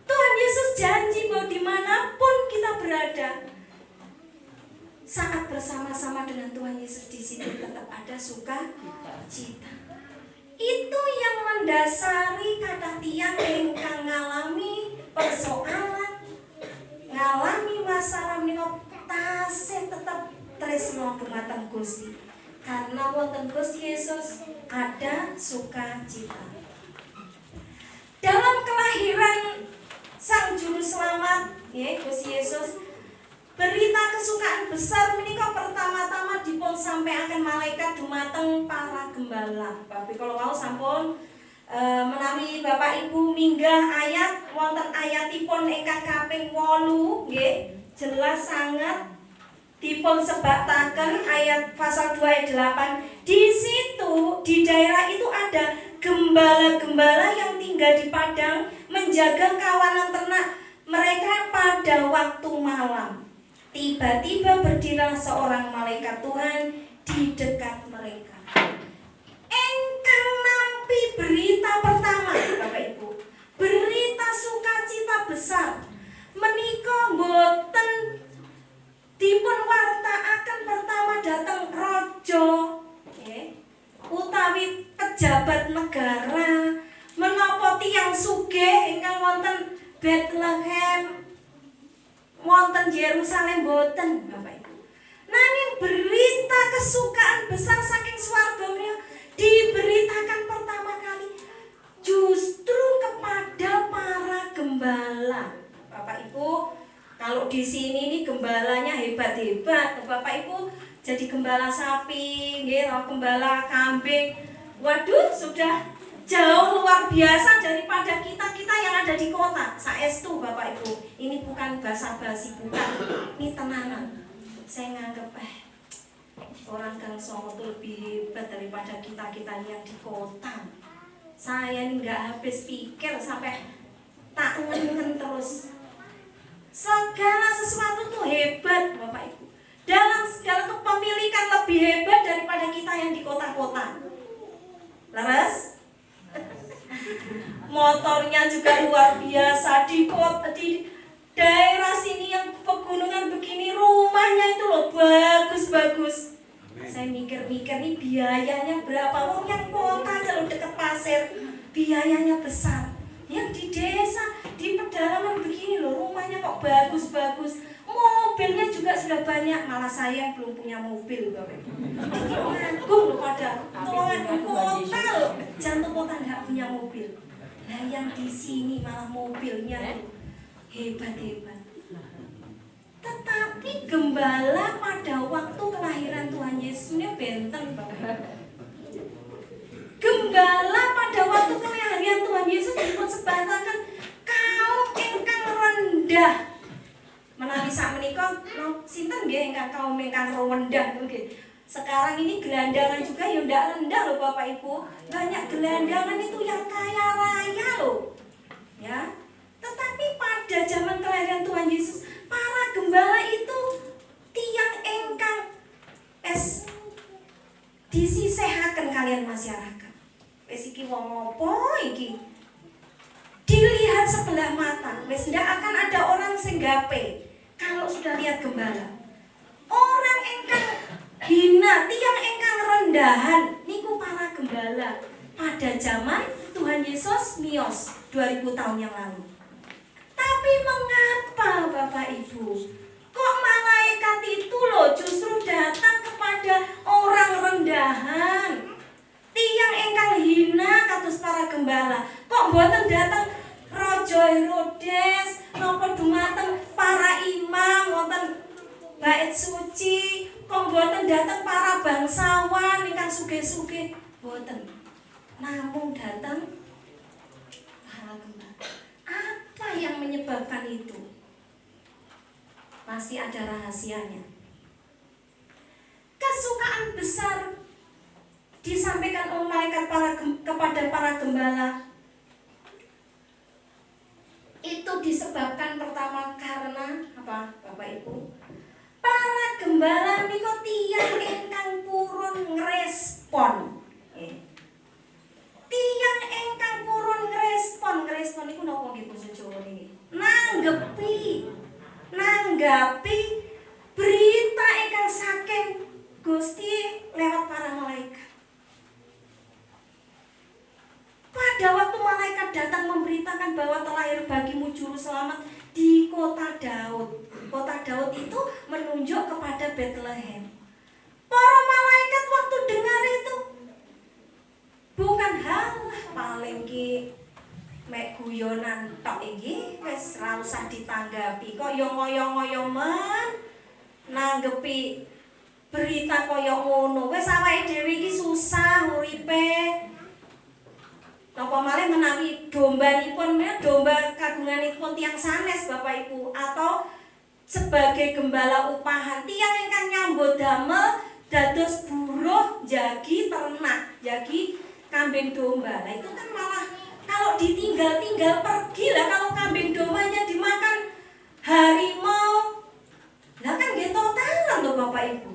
E: Tuhan Yesus janji bahwa dimanapun kita berada, saat bersama-sama dengan Tuhan Yesus di situ tetap ada sukacita. Itu yang mendasari kata tiang ingkang ngalami persoalan, ngalami masalah menika tasih tetap tresno dumateng Gusti. Karena wonten Gusti Yesus ada sukacita. Dalam kelahiran Sang Juru Selamat, ya Gusti Yesus, berita kesukaan besar menika pertama-tama dipun sampaikan malaikat dumateng para gembala. Bapak kalau mau sampun menawi Bapak Ibu minggah ayat wonten ayatipun ingkang kaping 8 nggih, jelas sangat dipun sebataken ayat pasal 2 ayat 8. Di situ di daerah itu ada gembala-gembala yang tinggal di padang menjaga kawanan ternak mereka pada waktu malam. Tiba-tiba berdirilah seorang malaikat Tuhan di dekat mereka. pejabat negara, menapa tiyang sugih ingkang wonten Bethlehem, wonten Yerusalem boten, Bapak Ibu. Nanging berita kesukaan besar saking swarga diberitakan pertama kali justru kepada para gembala. Bapak Ibu, kalau di sini nih gembalanya hebat-hebat, Bapak Ibu jadi gembala sapi, gembala kambing. Waduh, sudah jauh luar biasa daripada kita yang ada di kota. Saestu Bapak Ibu, ini bukan basa-basi, bukan, ini tenanan. Saya nganggep orang Gang Songo itu lebih hebat daripada kita yang di kota. Saya ini nggak habis pikir sampai tak ngen terus. Segala sesuatu tuh hebat Bapak Ibu. Dalam segala kepemilikan lebih hebat daripada kita yang di kota-kota. Laras? Motornya juga luar biasa di kota, di daerah sini yang pegunungan begini, rumahnya itu loh bagus-bagus. Saya mikir-mikir nih biayanya berapa? Oh, yang kota aja loh dekat pasir, biayanya besar. Yang di desa, di pedalaman begini loh, rumahnya kok bagus-bagus. Mobilnya juga sudah banyak, malah saya yang belum punya mobil, Bapak Ibu. Tulungagung loh pada, Tulungagung kota loh, jantung kota nggak punya mobil. Nah yang di sini malah mobilnya hebat-hebat. Tetapi gembala pada waktu kelahiran Tuhan Yesusnya benten, Bapak Ibu. Gembala pada waktu kelahiran Tuhan Yesus disebut sebagai kaum ingkang rendah. Menawi sakmenika sinten nggih ingkang kaum ingkang rendah nggih. Sekarang ini gelandangan juga ya ndak rendah loh Bapak Ibu. Banyak gelandangan itu yang kaya raya loh. Ya. Tetapi pada zaman kelahiran Tuhan Yesus, para gembala itu tiang ingkang disisihaken kalian masyarakat. Wis iki wong apa iki? Dilihat sebelah mata, wis ndak akan ada orang sing gape kalau sudah lihat gembala. Orang ingkang hina, tiang ingkang rendahan niku para gembala pada zaman Tuhan Yesus miyos 2000 tahun yang lalu. Tapi mengapa Bapak Ibu kok malaikat itu loh justru datang kepada orang rendahan, tiang ingkang hina kados para gembala? Kok mboten datang Raja Herodes, napa dumateng para imam wonten bait suci? Kok mboten datang para bangsawan ingkang sugih-sugih? Mboten. Namun datang para gembala. Apa yang menyebabkan itu? Pasti ada rahasianya. Kesukaan besar disampaikan oleh malaikat kepada para gembala itu disebabkan pertama karena apa Bapak Ibu? Para gembala menika tiyang ingkang purun ngrespon. Tiang ingkang purun ngrespon niku napa nggih basa Jawa niki? Nanggapi berita ingkang saking Gusti lewat para malaikat. Pada waktu malaikat datang memberitakan bahwa terlahir bagimu juru selamat di kota Daud. Kota Daud itu menunjuk kepada Bethlehem. Para malaikat waktu dengar itu bukan halah paling ki mek guyonan tok iki wis ra usah ditanggapi kok yo ngoyo-ngoyo men nanggepi berita kaya ngono. Wis awake dhewe iki susah uripe. Napa malih menawi dombanipun domba kagunganipun tiyang sanes Bapak Ibu atau sebagai gembala upahan tiyang ingkang nyambut damel dados buruh jagi ternak, jagi kambing domba. Nah itu kan malah kalau ditinggal-tinggal pergi lah, kalau kambing dombanya dimakan harimau. Lah kan nggih totalan loh Bapak Ibu.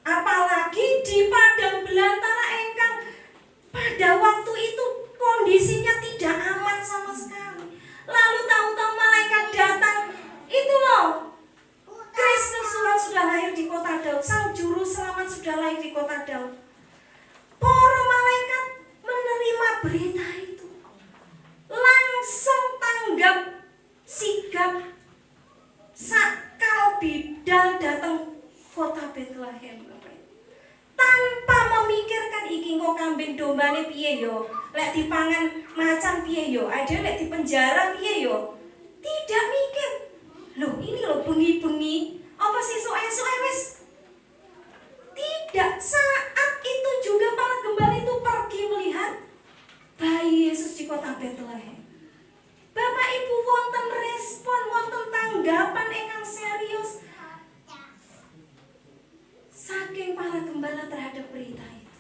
E: Apalagi di padang belantara ingkang pada waktu itu kondisinya tidak aman sama sekali. Lalu tahu-tahu malaikat datang, itu loh Kristus sudah lahir di kota Daud, Sang Juru Selamat sudah lahir di kota Daud. Para malaikat berita itu, langsung tanggap sigap sakal bidal datang kota Bethlehem, tanpa memikirkan iki kok kambing dombane piye yo, lek dipangan macan piye yo, ada lek dipenjara piye yo. Tidak mikir. Loh, ini loh bengi-bengi apa sesuk wis. Tidak, saat itu juga para gembala itu pergi melihat bayi Yesus di kota Bethlehem. Bapak Ibu, wonten respon, wonten tanggapan ingkang serius saking para gembala terhadap berita itu.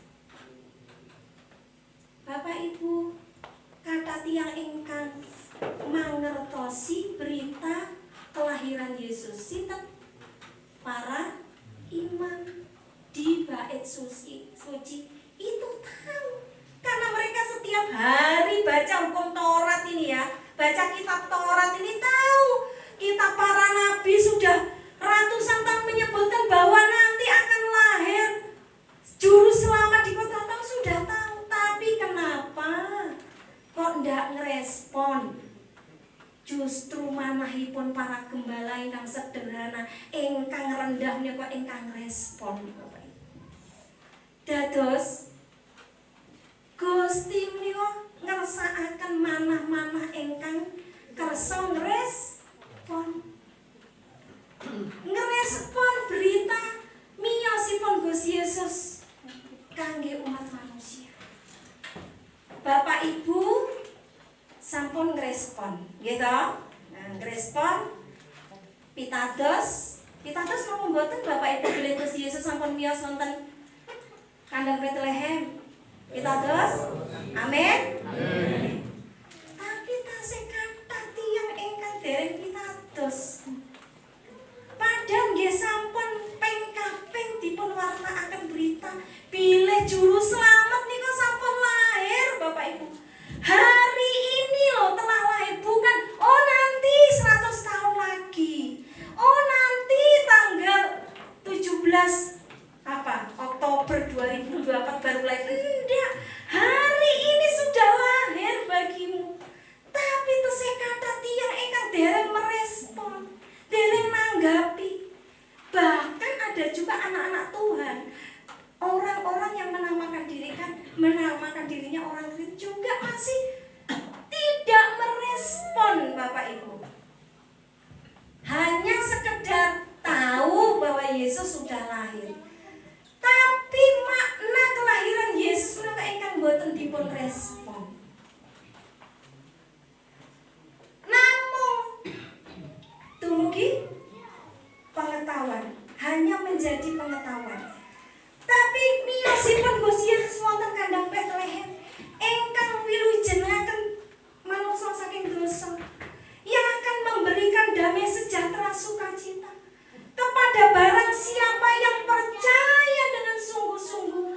E: Bapak Ibu, kata tiang ingkang mangertosi berita kelahiran Yesus, sinten? Para imam di bait suci itu tahu, karena mereka setiap hari baca hukum Taurat ini ya, baca kitab Taurat ini, tahu kitab para nabi sudah ratusan tahun menyebutkan bahwa nanti akan lahir juru selamat di kota Daud, sudah tahu. Tapi kenapa kok ndak ngerespon? Justru manahipun para gembala ingkang sederhana, ingkang rendahnya kok ingkang respon. Dados Gusti menika ngersakaken manah-manah ingkang kersa ngrespon berita miyosipun Gusti Yesus kangge umat manusia. Bapak Ibu sampun ngrespon, gitu. Nah, ngrespon pitados mau mboten Bapak Ibu bilih Gusti Yesus sampun miyos wonten kandang Bethlehem. Pitados? Amin. Tapi tasih kathah tiyang ingkang dereng pitados. Padahal nggih sampun ping kaping dipun wartakaken berita bilih juru selamat niku sampun lahir, Bapak Ibu. Hari ini loh telah lahir, bukan nanti 100 tahun lagi. Nanti tanggal 17 Oktober 2024 baru lahir. Enggak, hari ini sudah lahir bagimu. Tapi tesih kata tiang ingkang dereng merespon, dereng nanggapi. Bahkan ada juga anak-anak Tuhan, orang-orang yang menamakan dirinya orang Kristen juga masih tidak merespon, Bapak Ibu. Hanya sekedar tahu bahwa Yesus sudah lahir. Tapi makna kelahiran Yesus menika ingkang boten dipun respon. Namun dumugi pengetahuan, hanya menjadi pengetahuan. Tapi miyosipun Gusti Yesus wonten kandang Bethlehem ingkang wilujengaken manungsa saking dosa, yang akan memberikan damai sejahtera sukacita kepada barang siapa yang percaya dengan sungguh-sungguh.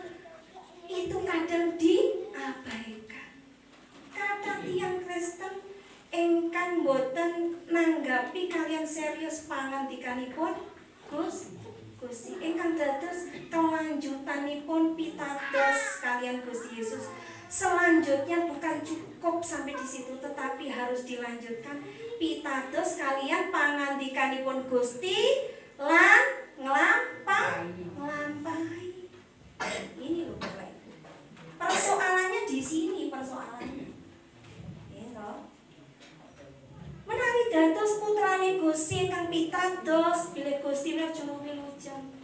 E: Itu kadang diabaikan. Kata tiang Kristen ingkang boten nanggapi kalian serius pangandikanipun Gusti ingkang dados kelanjutanipun pitados kalian Gusti Yesus. Selanjutnya bukan cukup sampai di situ, tetapi harus dilanjutkan pitados kalian pangandikanipun Gusti lan nglampahi. Ini loh Bapak Ibu. Persoalannya di sini persoalannya. Menawi dados putrane Gusti ingkang pitados bilih Gusti juru wilujeng.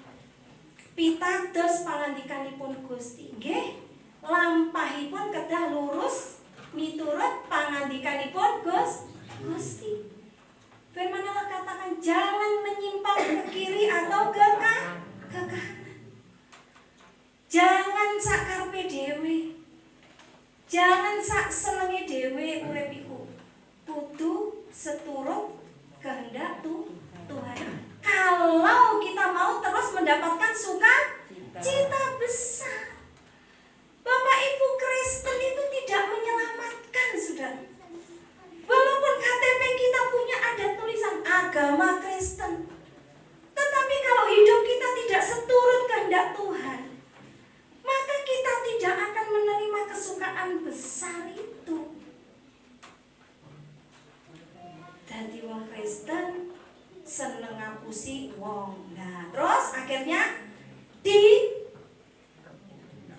E: Pitados pangandikanipun Gusti. Nggih, lampahipun kedah lurus miturut pangandikanipun Gusti. Firman Allah katakan jangan menyimpang ke kiri atau ke kanan. Jangan sak karepe dhewe. Jangan sak senenge dhewe urip iku. Kudu seturut kehendak Tuhan. Kalau kita mau terus mendapatkan sukacita besar. Bapak Ibu, Kristen itu tidak menyelamatkan, Saudara. Walaupun KTP kita punya ada tulisan agama Kristen, tetapi kalau hidup kita tidak seturut kehendak Tuhan, maka kita tidak akan menerima kesukaan besar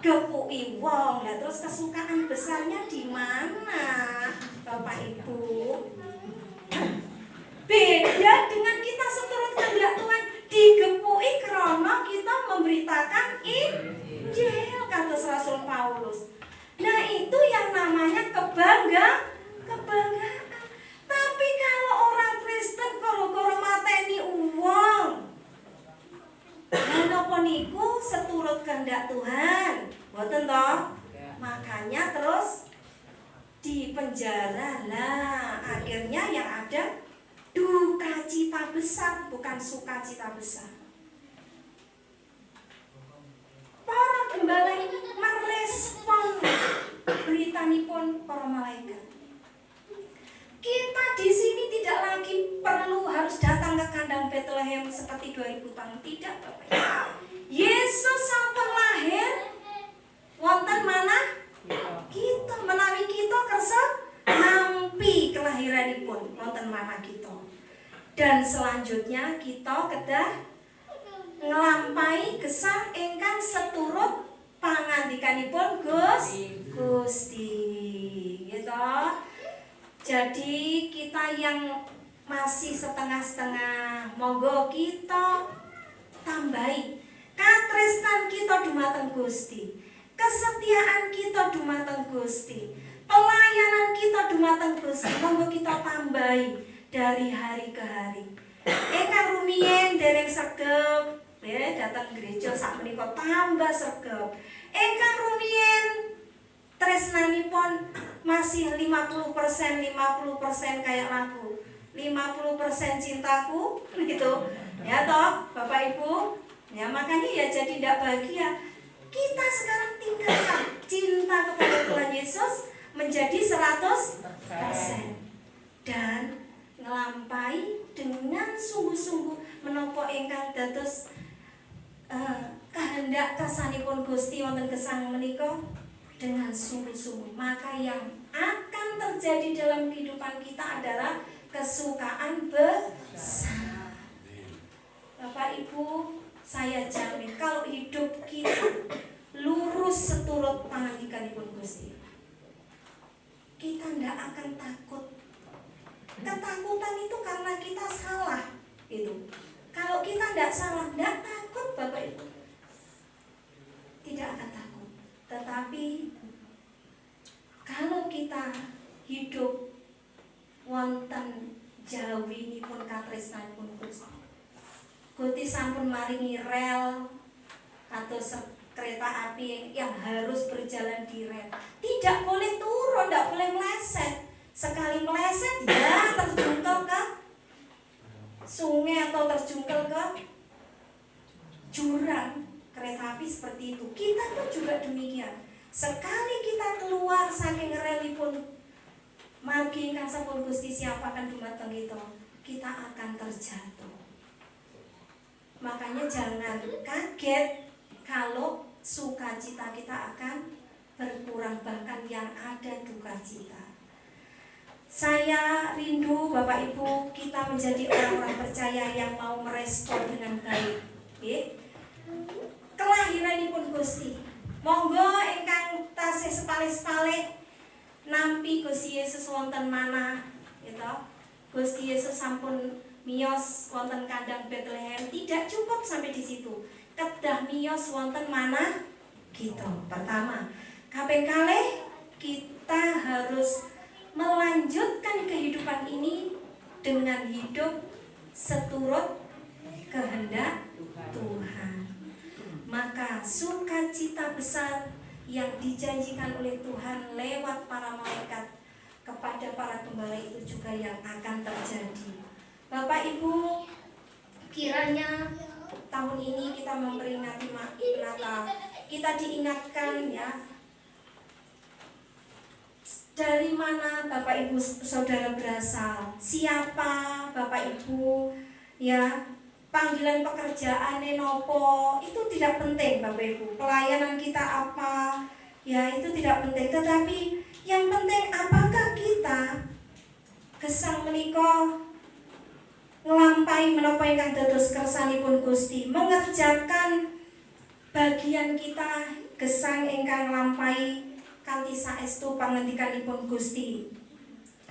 E: gepuki wong. Lah terus kesukaan besarnya di mana, Bapak Ibu? Beda dengan kita seturut kehendak Tuhan, digepuki karena kita memberitakan Injil, kata Rasul Paulus. Nah itu yang namanya kebanggaan. Tapi kalau orang Kristen gara-gara mateni uang, napa niku seturut kehendak Tuhan, boten toh? Makanya terus di penjara lah. Akhirnya yang ada duka cita besar, bukan sukacita besar. Para gembala ini merespon beritanipun para malaikat. Kita di sini tidak lagi perlu harus datang ke kandang Bethlehem seperti 2000 tahun, tidak Bapak Ibu. Yesus sampun lahir wonten mana? Kita menawi kita kersa nampi kelahiranipun wonten mana kita. Dan selanjutnya kita kedah nglampahi gesang ingkang seturut pangandikanipun Gusti. Gitu. Jadi kita yang masih setengah-setengah, monggo kita tambahi katresnan kita dumateng Gusti, kesetiaan kita dumateng Gusti, pelayanan kita dumateng Gusti, monggo kita tambahi dari hari ke hari. Ingkang rumiyin dereng sregep datang gereja sakmenika tambah sregep. Ingkang rumiyin tresnanipun masih 50% kayak lagu 50% cintaku gitu ya toh Bapak Ibu ya. Makanya ya jadi tidak bahagia. Kita sekarang tinggalkan cinta kepada Tuhan Yesus menjadi 100% dan ngelampahi dengan sungguh-sungguh menapa ingkang dados kehendak kersanipun Gusti wonten gesang menika dengan sungguh-sungguh. Maka yang akan terjadi dalam kehidupan kita adalah kesukaan besar. Bapak Ibu, saya jamin kalau hidup kita lurus seturut pangandikanipun Gusti, kita tidak akan takut. Ketakutan itu karena kita salah itu. Kalau kita tidak salah, tidak takut Bapak Ibu, tidak akan takut. Tetapi kalau kita hidup wonten jawinipun katresnanipun Gusti, Gusti sampun maringi rel atau kereta api yang harus berjalan di rel. Tidak boleh turun, tidak boleh meleset. Sekali meleset ya terjungkel ke sungai atau terjungkel ke jurang. Kereta api seperti itu. Kita pun juga demikian. Sekali kita keluar saking relipun margi ingkang sampun Gusti siapaken dumateng kita akan terjatuh. Makanya jangan kaget kalau sukacita kita akan berkurang, bahkan yang ada duka cita. Saya rindu Bapak Ibu kita menjadi orang-orang percaya yang mau merespon dengan baik. Kelahiranipun Gusti, monggo ingkang tasih sepale-sepale nampi Gusti Yesus wonten mana, gitu. Gusti Yesus sampun miyos wonten kandang Bethlehem, tidak cukup sampai di situ. Kedah miyos wonten mana gitu. Pertama, kaping kalih kita harus melanjutkan kehidupan ini dengan hidup seturut kehendak Tuhan. Maka sukacita besar yang dijanjikan oleh Tuhan lewat para malaikat kepada para gembala itu juga yang akan terjadi. Bapak Ibu, kiranya tahun ini kita memperingati Natal, kita diingatkan ya, dari mana Bapak Ibu Saudara berasal, siapa Bapak Ibu ya, panggilan pekerjaannya nopo, itu tidak penting Bapak Ibu. Pelayanan kita apa, ya itu tidak penting. Tetapi yang penting apakah kita gesang menika nglampahi menapa ingkang dados kersanipun Gusti, mengerjakan bagian kita gesang ingkang lampahi kanthi saestu pangendikanipun Gusti.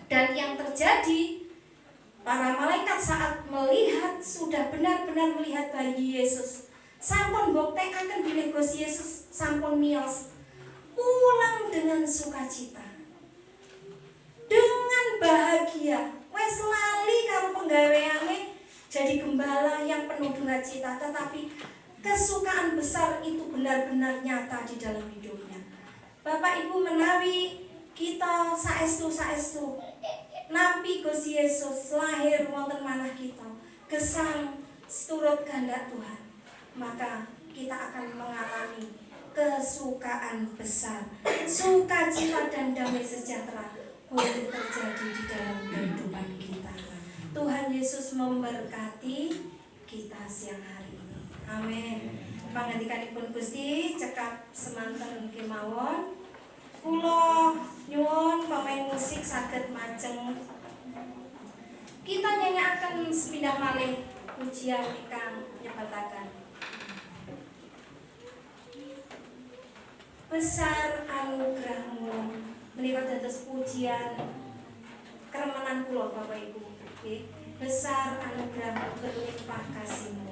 E: Dan yang terjadi, para malaikat saat melihat, sudah benar-benar melihat bayi Yesus, sampun mbuktekaken bilih Gusti Yesus sampun miyos, pulang dengan sukacita, dengan bahagia, wes lali karo penggaweane jadi gembala yang penuh dengan cita. Tetapi kesukaan besar itu benar-benar nyata di dalam hidupnya. Bapak Ibu, menawi kita saestu nampi Gusti Yesus lahir wonten manah kita, gesang turut kehendak Tuhan, maka kita akan mengalami kesukaan besar, sukacita dan damai sejahtera boleh terjadi di dalam kehidupan kita. Tuhan Yesus memberkati kita siang hari ini. Amin. Pangandikanipun Gusti cekap semanten kemawon. Kula nyuwun pemain musik saged majeng. Kita nyanyiaken sepindah malih pujian ingkang nyebataken besar anugerahmu. Menika dados pujian keremenan kula Bapak Ibu. Nggih, besar anugerahmu berlimpah kasihmu.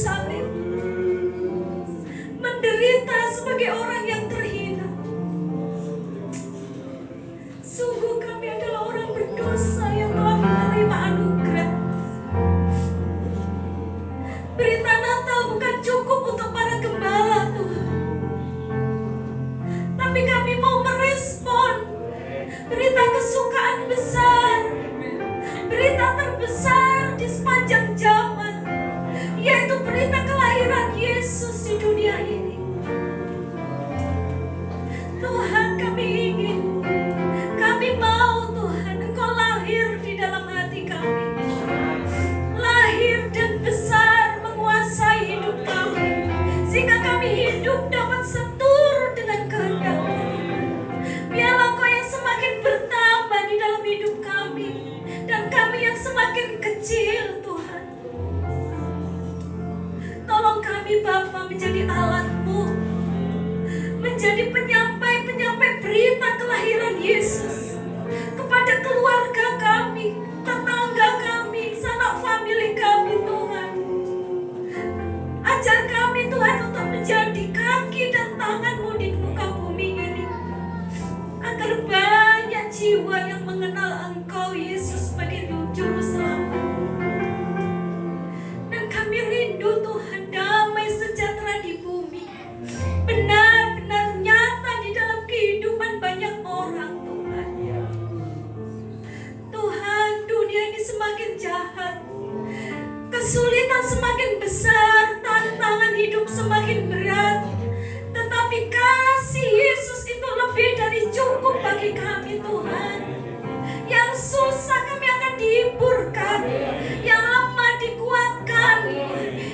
E: salib, menderita sebagai orang yang terhina. Sungguh kami adalah orang berdosa yang telah menerima anugerah. Berita Natal bukan cukup untuk para gembala, Tuhan, tapi kami mau merespon berita kesukaan besar, berita terbesar di sepanjang zaman, yaitu berita kelahiran Yesus di dunia ini. Tuhan, kami ingin, kami mau Tuhan Engkau lahir di dalam hati kami, lahir dan besar menguasai hidup kami, sehingga kami hidup dapat seturut dengan kehendak-Mu. Biarlah Engkau yang semakin bertambah di dalam hidup kami, dan kami yang semakin kecil, Tuhan. Tolong kami Bapa menjadi alat-Mu, menjadi penyampai-penyampai berita kelahiran Yesus kepada keluarga kami, tetangga kami, sanak famili kami, Tuhan. Ajar kami Tuhan untuk menjadi kaki dan tangan-Mu di muka bumi ini, agar banyak jiwa yang mengenal Engkau Yesus sebagai Juru Selamat. Dan kami rindu Tuhan damai sejahtera di bumi benar-benar nyata di dalam kehidupan banyak orang, Tuhan. Tuhan, dunia ini semakin jahat, kesulitan semakin besar, tantangan hidup semakin berat, tetapi kasih Yesus itu lebih dari cukup bagi kami, Tuhan. Yang susah kami akan dihiburkan, yang lemah dikuatkan,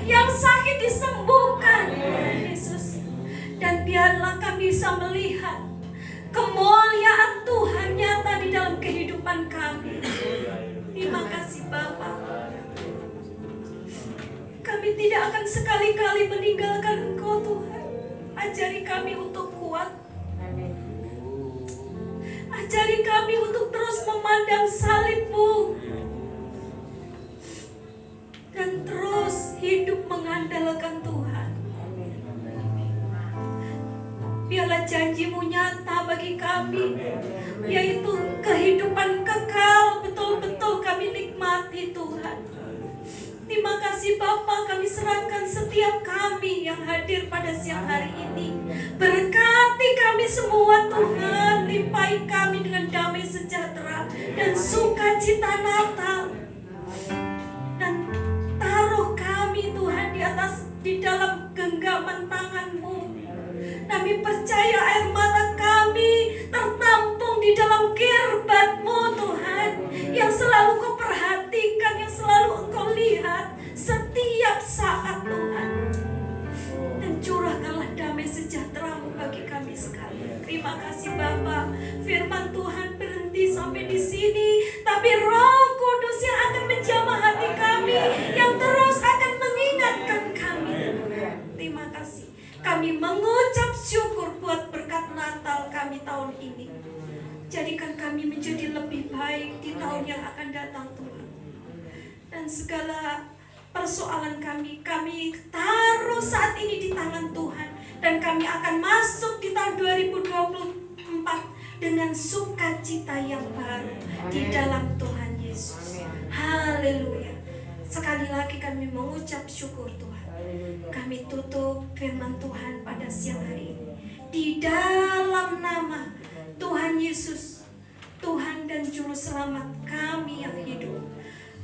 E: yang sakit disembuhkan, Yesus. Dan biarlah kami bisa melihat kemuliaan Tuhan nyata di dalam kehidupan kami. Terima kasih Bapa. Kami tidak akan sekali-kali meninggalkan Engkau, Tuhan. Ajari kami untuk kuat. Ajari kami untuk terus memandang salib-Mu dan terus hidup mengandalkan Tuhan. Biarlah janji-Mu nyata bagi kami, yaitu kehidupan kekal betul-betul kami nikmati, Tuhan. Terima kasih Bapa, kami serahkan setiap kami yang hadir pada siang hari ini. Berkati kami semua Tuhan, limpahi kami dengan damai sejahtera dan sukacita Natal. Dan taruh kami Tuhan di dalam genggaman tangan-Mu. Kami percaya air mata kami tertampung di dalam kirbat-Mu Tuhan, yang selalu Kau perhatikan, yang selalu Engkau lihat setiap saat Tuhan. Dan curahkanlah damai sejahtera-Mu bagi kami sekalian. Terima kasih Bapa. Firman Tuhan berhenti sampai di sini, tapi Roh Kudus yang akan menjamah hati kami, yang terus akan mengingatkan kami. Terima kasih. Kami mengucap syukur buat berkat Natal kami tahun ini. Jadikan kami menjadi lebih baik di tahun yang akan datang Tuhan. Dan segala persoalan kami taruh saat ini di tangan Tuhan. Dan kami akan masuk di tahun 2024 dengan sukacita yang baru di dalam Tuhan Yesus. Haleluya. Sekali lagi kami mengucap syukur Tuhan. Kami tutup firman Tuhan pada siang hari ini di dalam nama Tuhan Yesus, Tuhan dan Juru Selamat kami yang hidup.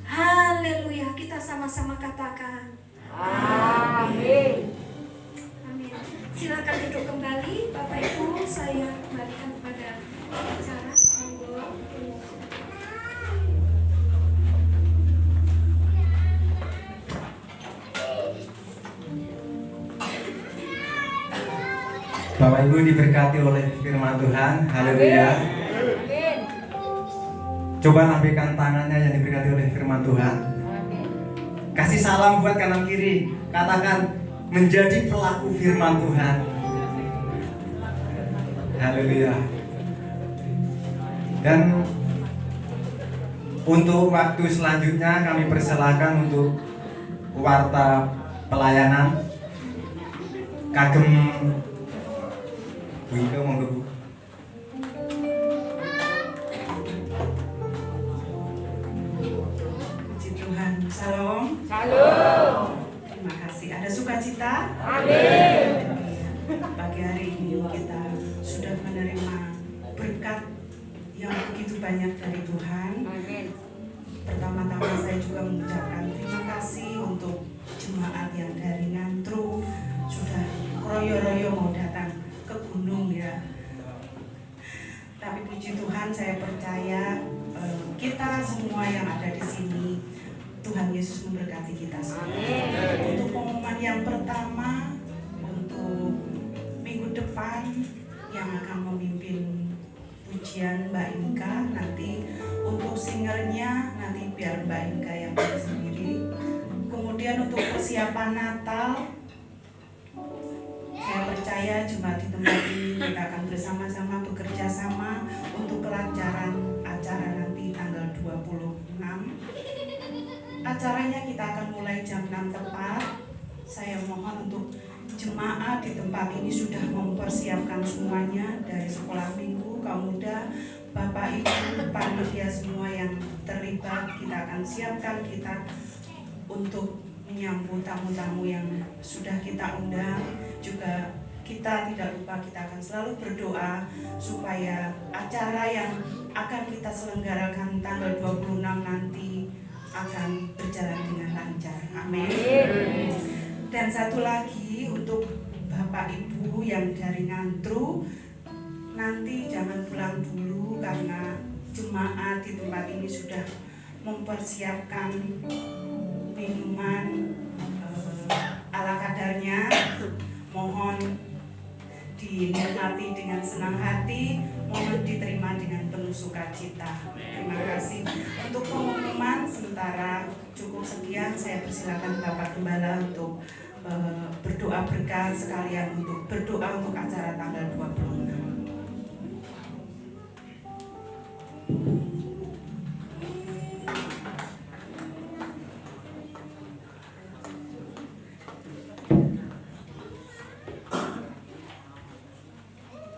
E: Haleluya. Kita sama-sama katakan amin. Amin. Silakan duduk kembali Bapak Ibu. Saya kembalikan kepada acara. Monggo.
A: Bapak Ibu diberkati oleh firman Tuhan. Haleluya. Coba lambaikan tangannya yang diberkati oleh firman Tuhan. Kasih salam buat kanan kiri. Katakan menjadi pelaku firman Tuhan. Haleluya. Dan untuk waktu selanjutnya kami persilahkan untuk warta pelayanan kagem Bu Ika, monggo Bu.
F: Puji Tuhan. Salam. Terima kasih. Ada sukacita?
G: Amin.
F: Pagi hari ini kita sudah menerima berkat yang begitu banyak dari Tuhan.
G: Amin.
F: Pertama-tama saya juga mengucapkan terima kasih untuk jemaat yang dari Ngantru sudah royo-royo mau datang ke gunung ya. Tapi puji Tuhan, saya percaya kita semua yang ada di sini, Tuhan Yesus memberkati kita semua. Untuk pengumuman yang pertama, untuk minggu depan yang akan memimpin pujian Mbak Inka, nanti untuk singernya nanti biar Mbak Inka yang pilih sendiri. Kemudian untuk persiapan Natal, saya percaya jemaat di tempat ini kita akan bersama-sama bekerja sama untuk kelancaran acara nanti tanggal 26. Acaranya kita akan mulai jam 6 tepat. Saya mohon untuk jemaat di tempat ini sudah mempersiapkan semuanya dari sekolah minggu, kaum muda, Bapak Ibu, panitia semua yang terlibat. Kita akan siapkan kita untuk menyambut tamu-tamu yang sudah kita undang. Juga kita tidak lupa kita akan selalu berdoa supaya acara yang akan kita selenggarakan tanggal 26 nanti akan berjalan dengan lancar. Amin. Dan satu lagi untuk Bapak Ibu yang dari Ngantru, nanti jangan pulang dulu karena jemaat di tempat ini sudah mempersiapkan minuman ala kadarnya. Mohon dinikmati dengan senang hati, mohon diterima dengan penuh sukacita. Terima kasih. Untuk pengumuman sementara cukup sekian. Saya persilakan Bapak Gembala untuk berdoa berkat sekalian untuk berdoa untuk acara tanggal 26.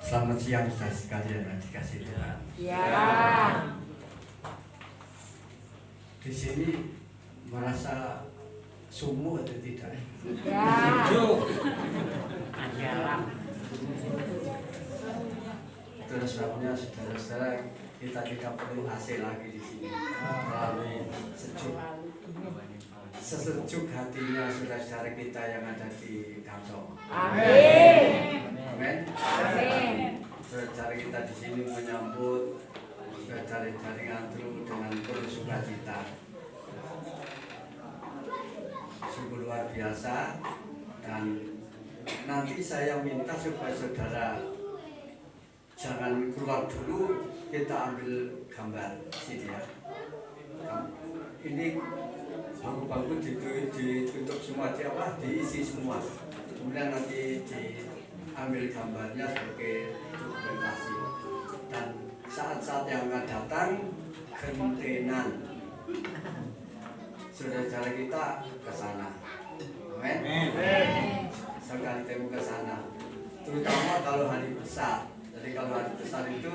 A: Selamat siang saudara sekalian yang dikasih Tuhan.
G: Ya.
A: Di sini merasa sumuh atau tidak?
G: Ya.
A: Itulah sebabnya saudara-saudara kita tidak perlu AC lagi di sini. Terlalu sejuk. Sesejuk hatinya saudara-saudara kita yang ada di kantor.
G: Amin.
A: Amin.
G: Amin.
A: Saudara kita di sini menyambut saudara dari Ngantru dengan penuh sukacita. Sungguh luar biasa. Dan nanti saya minta supaya saudara jangan keluar dulu, kita ambil gambar sini ya. Ini bangku-bangku ditutup semua, diisi semua. Kemudian nanti diambil gambarnya sebagai dokumentasi. Dan saat-saat yang akan datang, gentenan saudara kita ke sana. Amin. Sekali temu ke sana. Terutama kalau hari besar. Jadi kalau hari besar itu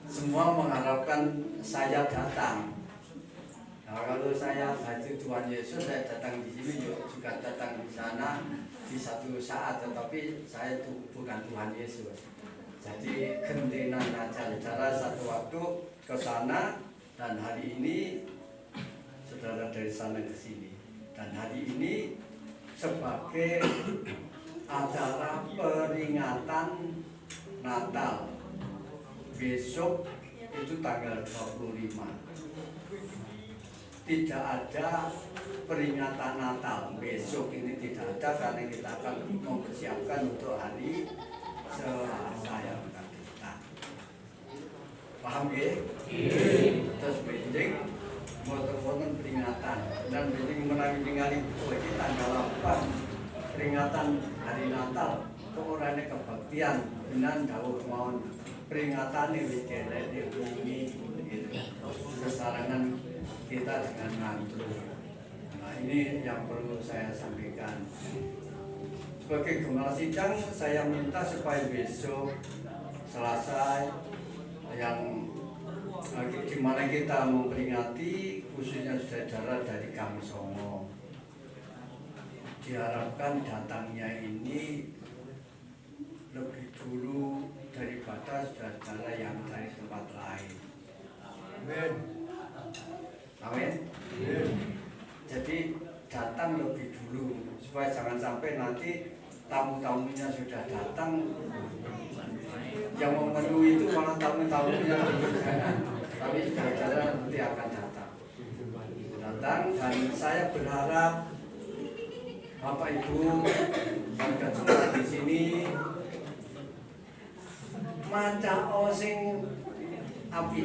A: semua mengharapkan saya datang. Nah, kalau saya hadir Tuhan Yesus, saya datang di sini juga datang di sana di satu saat, tetapi saya itu bukan Tuhan Yesus. Jadi gentenan aja, cara satu waktu ke sana, dan hari ini saudara dari sana ke sini. Dan hari ini sebagai acara peringatan Natal. Besok itu tanggal 25. Tidak ada peringatan Natal. Besok ini tidak ada karena kita akan mempersiapkan untuk hari Selasa yang akan datang. Paham ya? Terus penting motor-motor peringatan dan penting menangani itu tanggal 8 peringatan hari Natal. Orangnya kebaktian dengan dawuh kemauan peringatan ini ini kesarangan kita dengan Ngantru.
H: Nah, ini yang perlu saya sampaikan. Sebagai gembala sidang, saya minta supaya besok selesai yang di mana kita memperingati khususnya saudara dari Kang Songo. Diharapkan datangnya ini lebih dulu daripada saudara yang dari tempat lain. Amin. Amin. Jadi datang lebih dulu supaya jangan sampai nanti tamu-tamunya sudah datang, yang memenuhi itu malah tamu-tamunya tapi saudara nanti akan datang dan saya berharap Bapak Ibu warga jemaat di sini maca osing api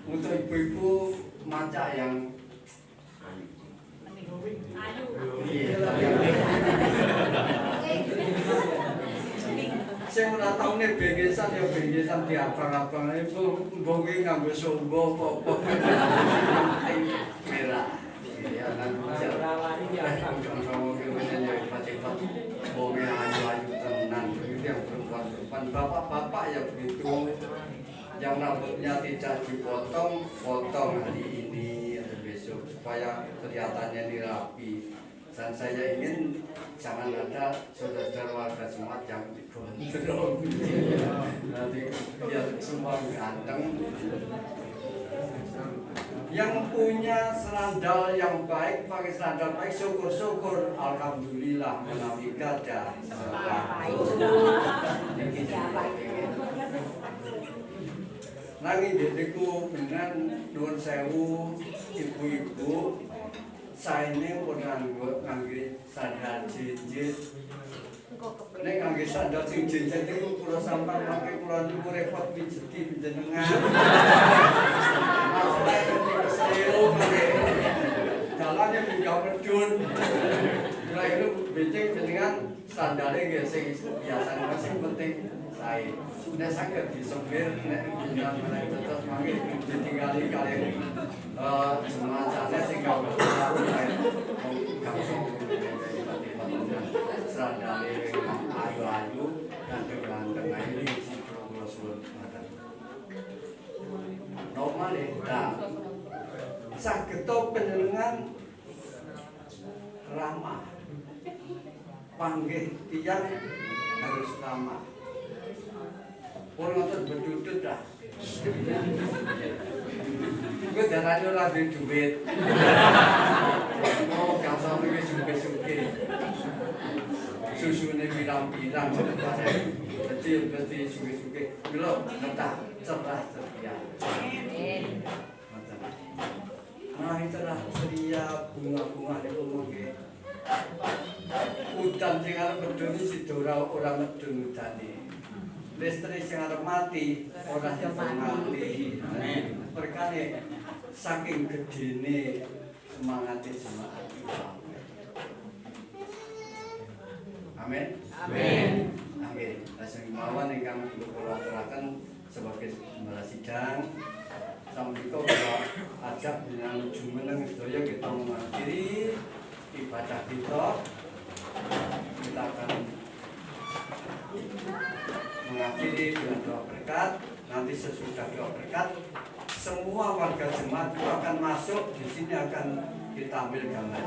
H: untuk ibu-ibu maca yang saya ora tau nek bengesan ya bengesan di abang-abang itu mbok ki nganggo sombo apa merah. Ya kan lari ya kan sama kemudian ya cepat-cepat wong ayu-ayu tenan itu yang perempuan-perempuan bapak-bapak ya begitu yang rambutnya tidak dipotong potong hari ini atau besok supaya kelihatannya ini rapi. Dan saya ingin jangan ada saudara-saudara warga jemaat yang digondrong nanti biar semua ganteng. Yang punya serandal yang baik pakai serandal baik, syukur-syukur alhamdulillah menawi gada. Nanging dedeku dengan nuwun sewu ibu-ibu saya ini pernah ngangge sandal jinjit. Nek ngangge sandal sing jinjit itu kula sampean mangke kula niku repot pijeti panjenengan. Masalah ketika seo mangke dalane pindah medun. Lah itu becek jenengan sandale nggih sing biasane sing penting sae. Nek saged disembir nek jenengan terus mangke ditinggali kalian semacamnya sing kau serandale ayu-ayu ganteng-ganteng ini si kula suwun ngaten. Normal ya. Saged panjenengan ramah. Panggih tiyang harus ramah. Pun ngoten bedudut dah. Gue darahnya ora duit. Oh, gak sampe wis suge-suge. Susune pirang-pirang mesti suge-suge. Lho, ngetah cerah ceria. Amin. Nah, cerah ceria bunga-bunga niku mengke. Udan sing arep medun si ora medun udane. Listrik sing arep mati ora mati. Amin. Berkane saking gedene semangate jemaat. Amin. Amin. Amin. Langsung mawon ingkang kula aturaken sebagai gembala sidang. Sampika kula ajak dengan jumeneng sedaya kita mengakhiri ibadah kita. Kita akan mengakhiri dengan doa berkat. Nanti sesudah doa berkat, semua warga jemaat itu akan masuk di sini, akan kita ambil gambar.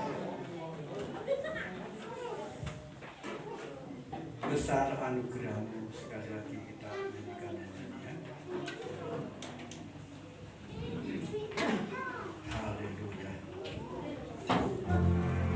H: Besar anugerahmu, sekali lagi kita menyanyikan nyanyian. Haleluya.
I: Amin.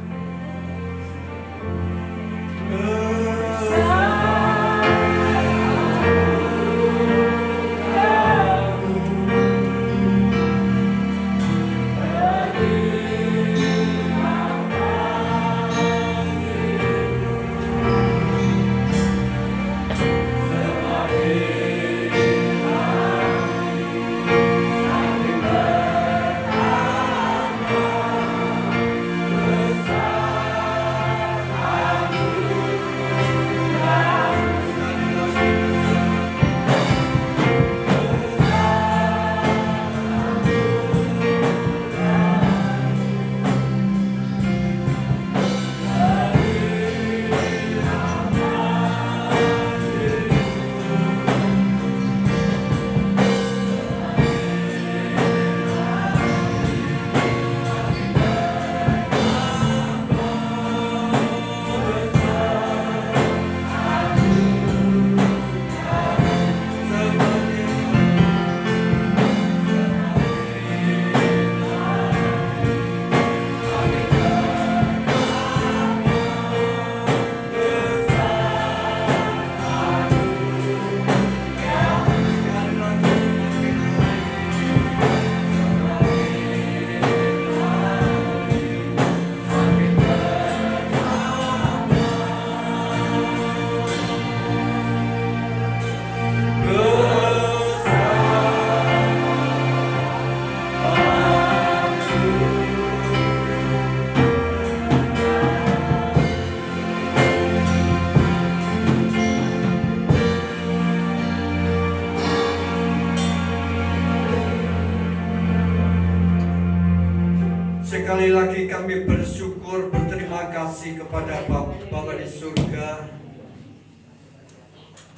H: sekali lagi kami bersyukur, berterima kasih kepada Bapa di surga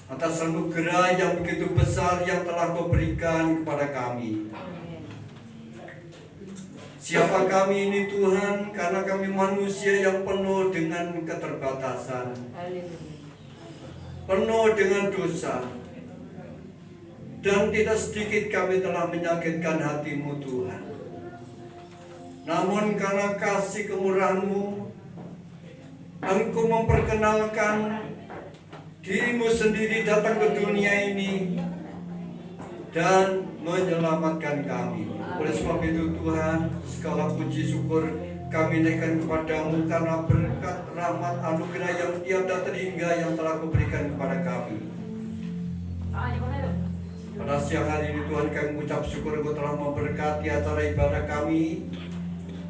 H: atas anugerah yang begitu besar yang telah Kau berikan kepada kami. Siapa kami ini Tuhan, karena kami manusia yang penuh dengan keterbatasan, penuh dengan dosa, dan tidak sedikit kami telah menyakitkan hati-Mu Tuhan. Namun karena kasih kemurahan-Mu, Engkau memperkenalkan diri-Mu sendiri datang ke dunia ini dan menyelamatkan kami. Oleh sebab itu Tuhan, segala puji syukur kami naikkan kepada-Mu karena berkat rahmat anugerah yang tiada terhingga yang telah Kau berikan kepada kami. Pada siang hari ini Tuhan, kami mengucap syukur Kau telah memberkati acara ibadah kami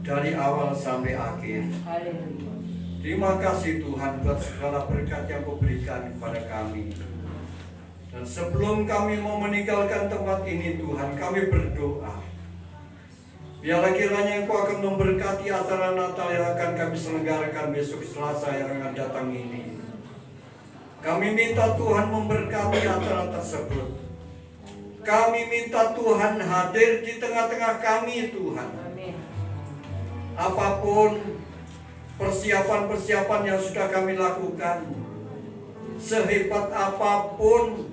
H: dari awal sampai akhir. Terima kasih Tuhan buat segala berkat yang Kau berikan kepada kami. Dan sebelum kami mau meninggalkan tempat ini Tuhan, kami berdoa, biarlah kiranya Engkau akan memberkati acara Natal yang akan kami selenggarakan besok Selasa yang akan datang ini. Kami minta Tuhan memberkati acara tersebut. Kami minta Tuhan hadir di tengah-tengah kami Tuhan. Apapun persiapan-persiapan yang sudah kami lakukan, sehebat apapun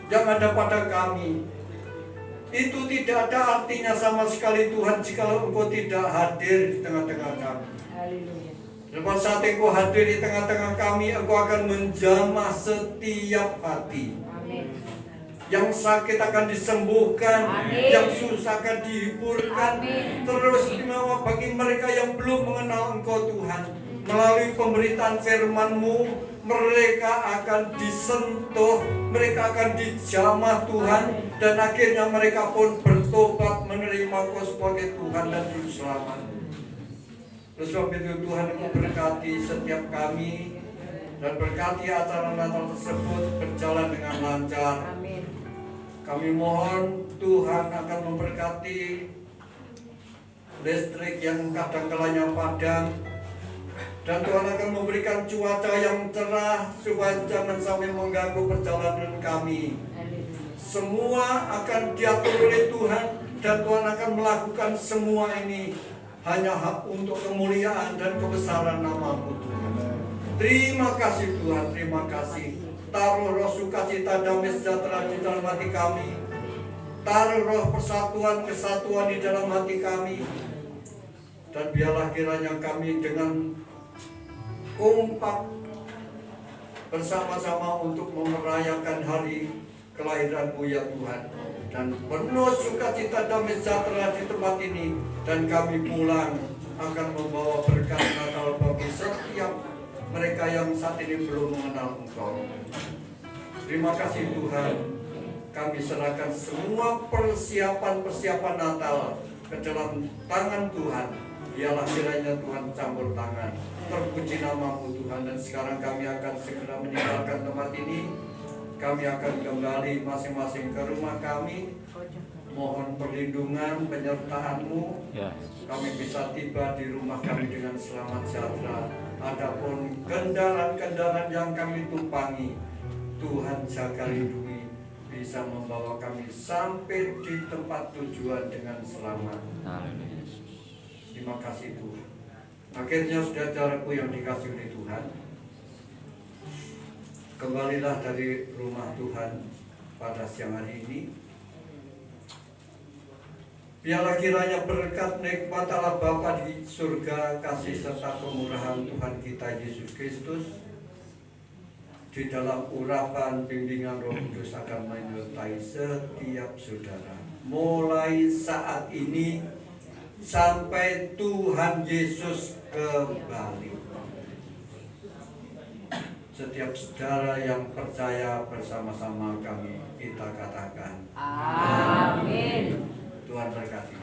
H: yang ada pada kami, itu tidak ada artinya sama sekali Tuhan jika Engkau tidak hadir di tengah-tengah kami. Lepas saat Engkau hadir di tengah-tengah kami, Engkau akan menjamah setiap hati. Yang sakit akan disembuhkan, yang susah akan dihiburkan. Terus istimewa bagi mereka yang belum mengenal Engkau Tuhan, melalui pemberitaan firman-Mu, mereka akan disentuh, mereka akan dijamah Tuhan, dan akhirnya mereka pun bertobat menerima Engkau sebagai Tuhan dan Juru Selamat. Oleh sebab itu Tuhan, Engkau berkati setiap kami dan berkati acara Natal tersebut berjalan dengan lancar. Kami mohon Tuhan akan memberkati listrik yang kadang-kalanya padam, dan Tuhan akan memberikan cuaca yang cerah supaya jangan sampai mengganggu perjalanan kami. Semua akan diatur oleh Tuhan, dan Tuhan akan melakukan semua ini hanya hak untuk kemuliaan dan kebesaran nama-Mu Tuhan. Terima kasih Tuhan, terima kasih. Taruh roh sukacita damai sejahtera di dalam hati kami. Taruh roh persatuan kesatuan di dalam hati kami. Dan biarlah kiranya kami dengan kompak bersama-sama untuk merayakan hari kelahiran-Mu ya Tuhan. Dan penuh sukacita damai sejahtera di tempat ini. Dan kami pulang akan membawa berkat Natal bagi setiap mereka yang saat ini belum mengenal Engkau. Terima kasih Tuhan. Kami serahkan semua persiapan-persiapan Natal ke dalam tangan Tuhan. Biarlah kiranya Tuhan campur tangan. Terpuji nama-Mu Tuhan. Dan sekarang kami akan segera meninggalkan tempat ini. Kami akan kembali masing-masing ke rumah kami. Mohon perlindungan, penyertaan-Mu. Kami bisa tiba di rumah kami dengan selamat sejahtera. Adapun kendaraan-kendaraan yang kami tumpangi, Tuhan jaga lindungi, bisa membawa kami sampai di tempat tujuan dengan selamat. Terima kasih Tuhan. Akhirnya saudaraku yang dikasihi oleh Tuhan, kembalilah dari rumah Tuhan pada siang hari ini. Biarlah kiranya berkat nikmat Allah Bapa di surga, kasih serta kemurahan Tuhan kita Yesus Kristus di dalam urapan bimbingan Roh Kudus akan menyertai setiap saudara, mulai saat ini sampai Tuhan Yesus kembali. Setiap saudara yang percaya bersama-sama kami kita katakan amin. Tuhan berkati.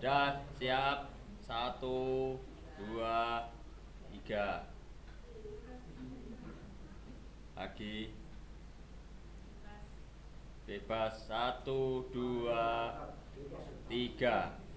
I: Dah, siap. 1, 2, 3. Lagi. Bebas. 1, 2, 3.